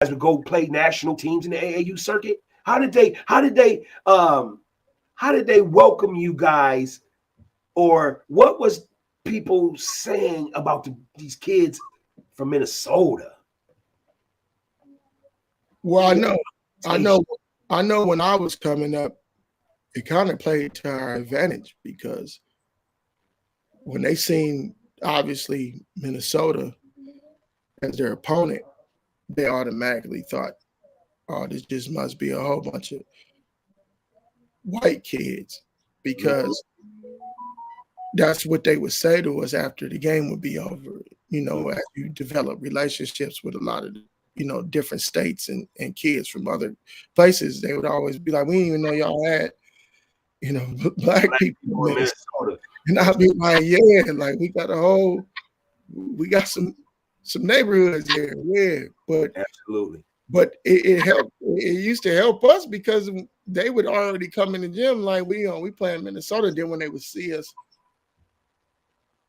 guys would go play national teams in the AAU circuit? How did they welcome you guys, or what was people saying about these kids from Minnesota? Well, I know when I was coming up, it kind of played to our advantage because when they seen obviously Minnesota as their opponent, they automatically thought, oh, this just must be a whole bunch of white kids, because that's what they would say to us after the game would be over. You know, as you develop relationships with a lot of, you know, different states and kids from other places, they would always be like, we didn't even know y'all had, you know, black people in Minnesota. And I'll be like, yeah, like we got some neighborhoods here. Yeah, but absolutely. But it helped. It used to help us because they would already come in the gym like we play in Minnesota. Then when they would see us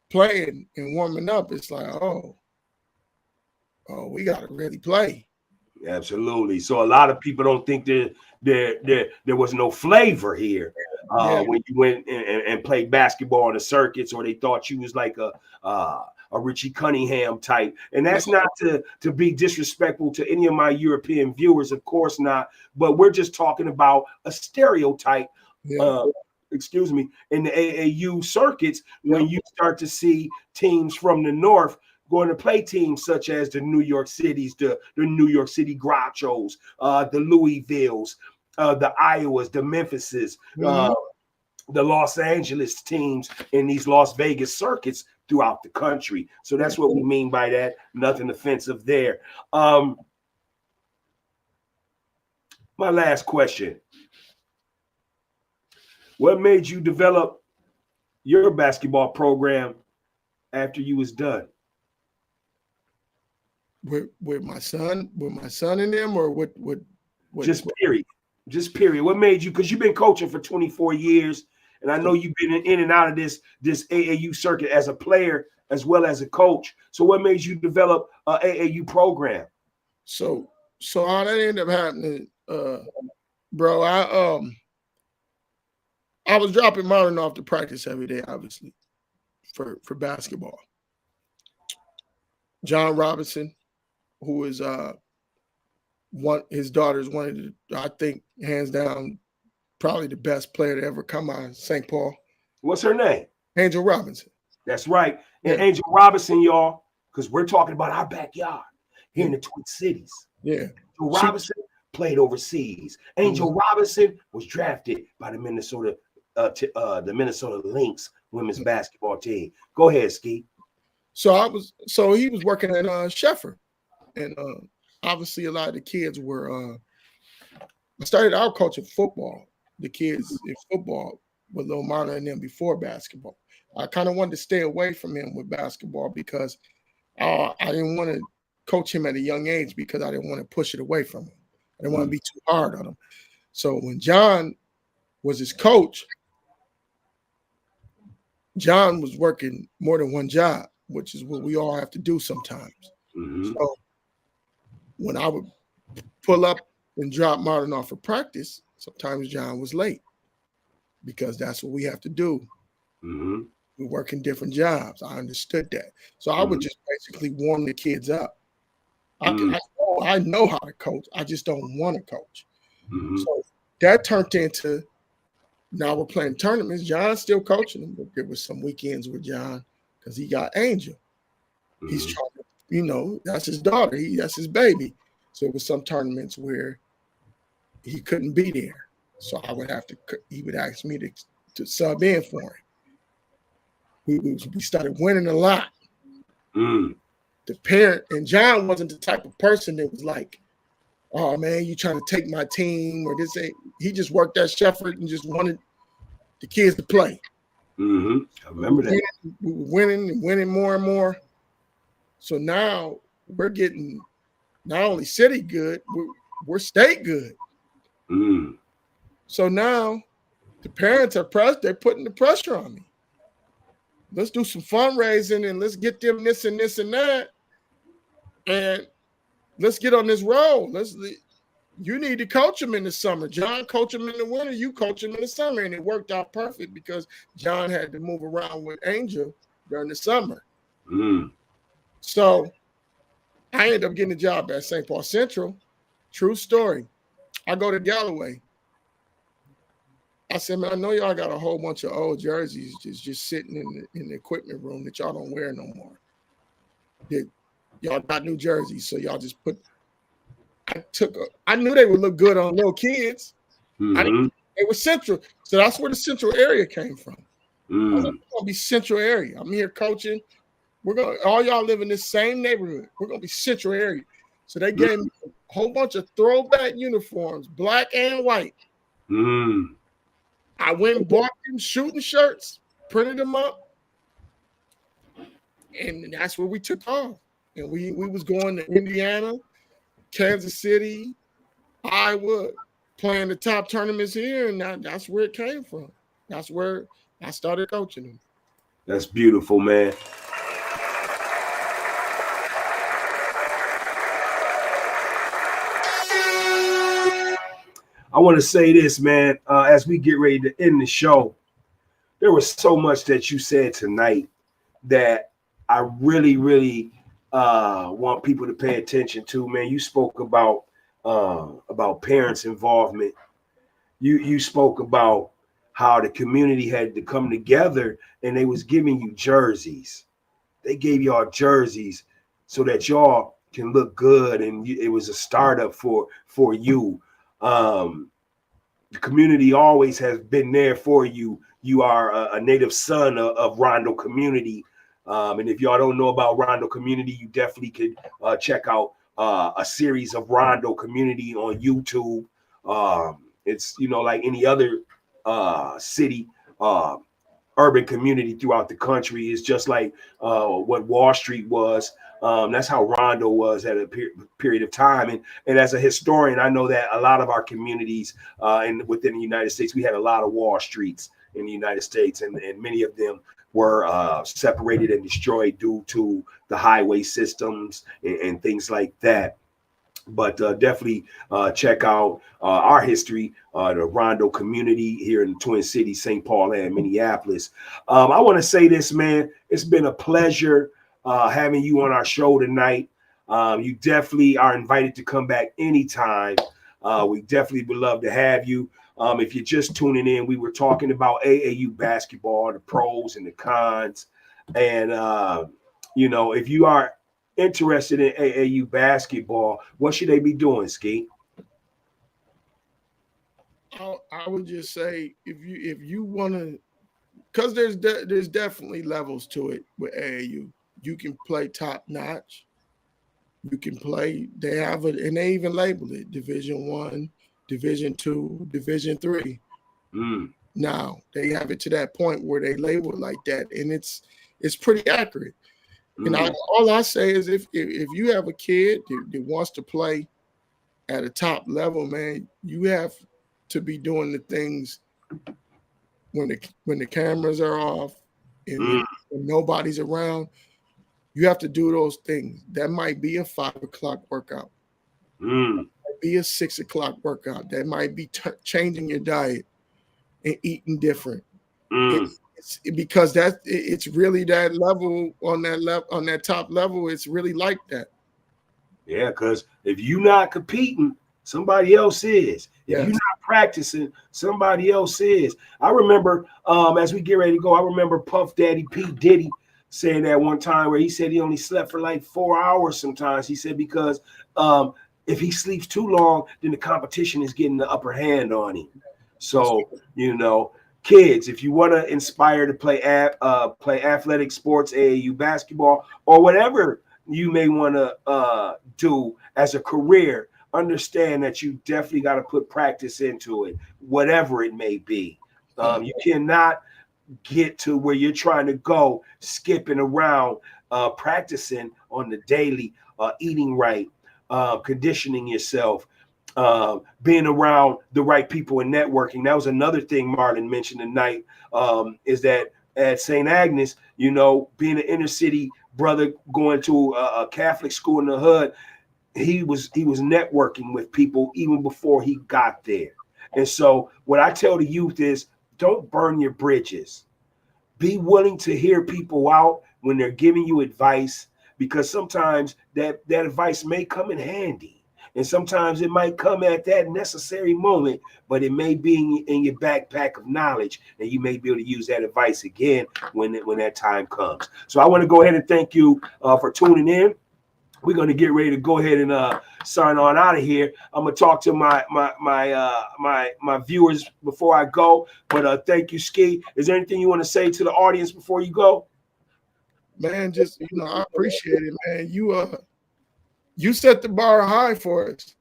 playing and warming up, it's like, oh, we got to really play. Absolutely. So a lot of people don't think that there was no flavor here when you went and played basketball on the circuits, or they thought you was like a Richie Cunningham type. And that's not to be disrespectful to any of my European viewers, of course not. But we're just talking about a stereotype, in the AAU circuits when you start to see teams from the North going to play teams such as the New York Cities, the New York City Grouchos, the Louisvilles, the Iowas, the Memphises, the Los Angeles teams in these Las Vegas circuits throughout the country. So that's what we mean by that. Nothing offensive there. My last question. What made you develop your basketball program after you was done? With my son and them, or what just period. What made you, because you've been coaching for 24 years, and I know you've been in and out of this AAU circuit as a player as well as a coach. So what made you develop a AAU program? So how that ended up happening, bro, I was dropping Marlon off to practice every day, obviously, for basketball. John Robinson, who is his daughter is one of the, I think, hands down, probably the best player to ever come out of St. Paul. What's her name? Angel Robinson. That's right. And Yeah. Angel Robinson, y'all, because we're talking about our backyard here in the Twin Cities. Yeah. Angel Robinson played overseas. Angel Robinson was drafted by the Minnesota Lynx women's basketball team. Go ahead, Ski. So he was working at Sheffer, and obviously a lot of the kids were. I started out coaching football. The kids in football with Lil Marlon and them before basketball. I kind of wanted to stay away from him with basketball because I didn't want to coach him at a young age because I didn't want to push it away from him. I didn't want to be too hard on him. So when John was his coach, John was working more than one job, which is what we all have to do sometimes. So when I would pull up and drop Marlon off for practice, sometimes John was late because that's what we have to do. We work in different jobs. I understood that. So I would just basically warm the kids up. I know how to coach. I just don't want to coach. So that turned into, now we're playing tournaments. John's still coaching them, but there was some weekends with John because he got Angel. He's trying to, that's his daughter. That's his baby. So it was some tournaments where he couldn't be there. So I would have to, he would ask me to sub in for him. We started winning a lot. The parent, and John wasn't the type of person that was like, oh man, you trying to take my team or this ain't. He just worked at Sheffield and just wanted the kids to play. I remember that. We were winning and winning more and more. So now we're getting not only city good, we're state good. So now the parents are they're putting the pressure on me. Let's do some fundraising and let's get them this and this and that. And let's get on this road. You need to coach them in the summer. John coach them in the winter. You coach them in the summer. And it worked out perfect because John had to move around with Angel during the summer. So I ended up getting a job at St. Paul Central. True story. I go to Galloway. I said, man, I know y'all got a whole bunch of old jerseys just sitting in the equipment room that y'all don't wear no more. Y'all got new jerseys, so y'all just put. I knew they would look good on little kids. They were Central, so that's where the Central area came from. I was like, we're gonna be Central area. I'm here coaching. All y'all live in this same neighborhood. We're gonna be Central area. So they gave me a whole bunch of throwback uniforms, black and white. I went and bought them shooting shirts, printed them up, and that's where we took off. And we was going to Indiana, Kansas City, Iowa, playing the top tournaments here, and that's where it came from. That's where I started coaching them. That's beautiful, man. I want to say this, man, as we get ready to end the show, there was so much that you said tonight that I really, really want people to pay attention to, man. You spoke about parents' involvement. You spoke about how the community had to come together and they was giving you jerseys. They gave y'all jerseys so that y'all can look good, and it was a startup for you. The community always has been there for you. You are a native son of Rondo community. And if y'all don't know about Rondo community, you definitely could check out a series of Rondo community on YouTube. It's, like any other city, urban community throughout the country. It's just like what Wall Street was. That's how Rondo was at a period of time. And as a historian, I know that a lot of our communities and within the United States, we had a lot of Wall Streets in the United States, and many of them were separated and destroyed due to the highway systems and things like that. But definitely check out our history, the Rondo community here in the Twin Cities, St. Paul and Minneapolis. I want to say this, man. It's been a pleasure having you on our show tonight. You definitely are invited to come back anytime. We definitely would love to have you. If you're just tuning in, we were talking about AAU basketball, the pros and the cons. And, if you are interested in AAU basketball, what should they be doing, Ski? I would just say if you want to, because there's definitely levels to it with AAU. You can play top notch. You can play. They have it, and they even label it Division 1, Division 2, Division 3. Now they have it to that point where they label it like that, and it's pretty accurate. And all I say is if you have a kid that wants to play at a top level, man, you have to be doing the things when the cameras are off and when nobody's around. You have to do those things. That might be a 5 o'clock workout. That might be a 6 o'clock workout. That might be changing your diet and eating different. It's because it's really that level on that top level. It's really like that. Yeah, because if you're not competing, somebody else is. If you're not practicing, somebody else is. I remember as we get ready to go, I remember Puff Daddy P. Diddy saying that one time where he said he only slept for like 4 hours sometimes. He said because if he sleeps too long, then the competition is getting the upper hand on him. So, kids, if you want to inspire to play athletic sports, AAU basketball, or whatever you may want to do as a career, understand that you definitely got to put practice into it, whatever it may be. You cannot get to where you're trying to go skipping around, practicing on the daily, eating right, conditioning yourself, being around the right people and networking. That was another thing Marlon mentioned tonight, is that at St. Agnes, being an inner city brother going to a Catholic school in the hood, he was networking with people even before he got there. And so what I tell the youth is, don't burn your bridges. Be willing to hear people out when they're giving you advice, because sometimes that advice may come in handy. And sometimes it might come at that necessary moment, but it may be in your backpack of knowledge, and you may be able to use that advice again when that time comes. So I want to go ahead and thank you for tuning in. We're going to get ready to go ahead and sign on out of here. I'm going to talk to my viewers before I go. But thank you, Ski. Is there anything you want to say to the audience before you go? Man, just I appreciate it, man. You set the bar high for us.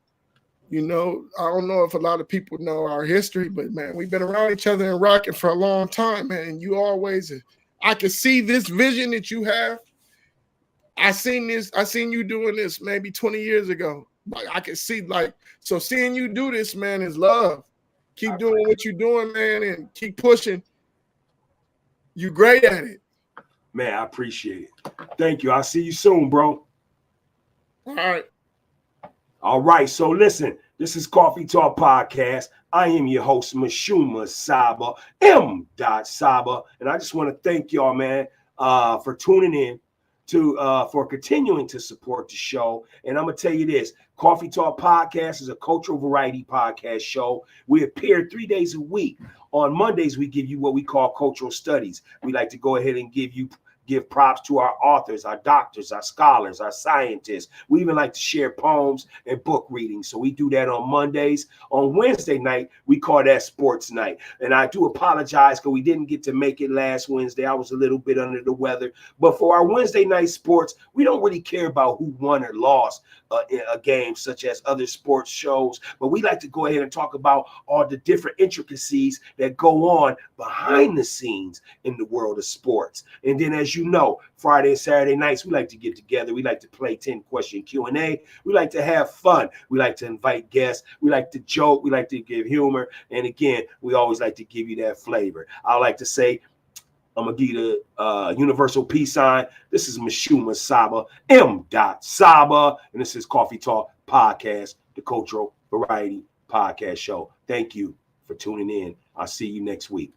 I don't know if a lot of people know our history, but man, we've been around each other and rocking for a long time, man. And you always, I can see this vision that you have. I seen you doing this maybe 20 years ago. Like I can see, so seeing you do this, man, is love. Keep doing what you're doing, man, and keep pushing. You're great at it. Man, I appreciate it. Thank you. I'll see you soon, bro. All right. All right. So listen, this is Coffee Talk Podcast. I am your host, MISHUMA SABA, M.SABA. And I just want to thank y'all, man, for tuning in, for continuing to support the show. And I'm going to tell you this, Coffee Talk Podcast is a cultural variety podcast show. We appear 3 days a week. On Mondays, we give you what we call cultural studies. We like to go ahead and give props to our authors, our doctors, our scholars, our scientists. We even like to share poems and book readings. So we do that on Mondays. On Wednesday night, we call that sports night. And I do apologize because we didn't get to make it last Wednesday. I was a little bit under the weather. But for our Wednesday night sports, we don't really care about who won or lost a game such as other sports shows. But we like to go ahead and talk about all the different intricacies that go on behind the scenes in the world of sports. And then, as you know, Friday and Saturday nights, we like to get together. We like to play 10-question Q&A. We like to have fun. We like to invite guests. We like to joke. We like to give humor. And again, we always like to give you that flavor. I like to say, I'm gonna give you the universal peace sign. This is MISHUMA SABA, M.SABA, and this is Coffee Talk Podcast, the Cultural Variety Podcast Show. Thank you for tuning in. I'll see you next week.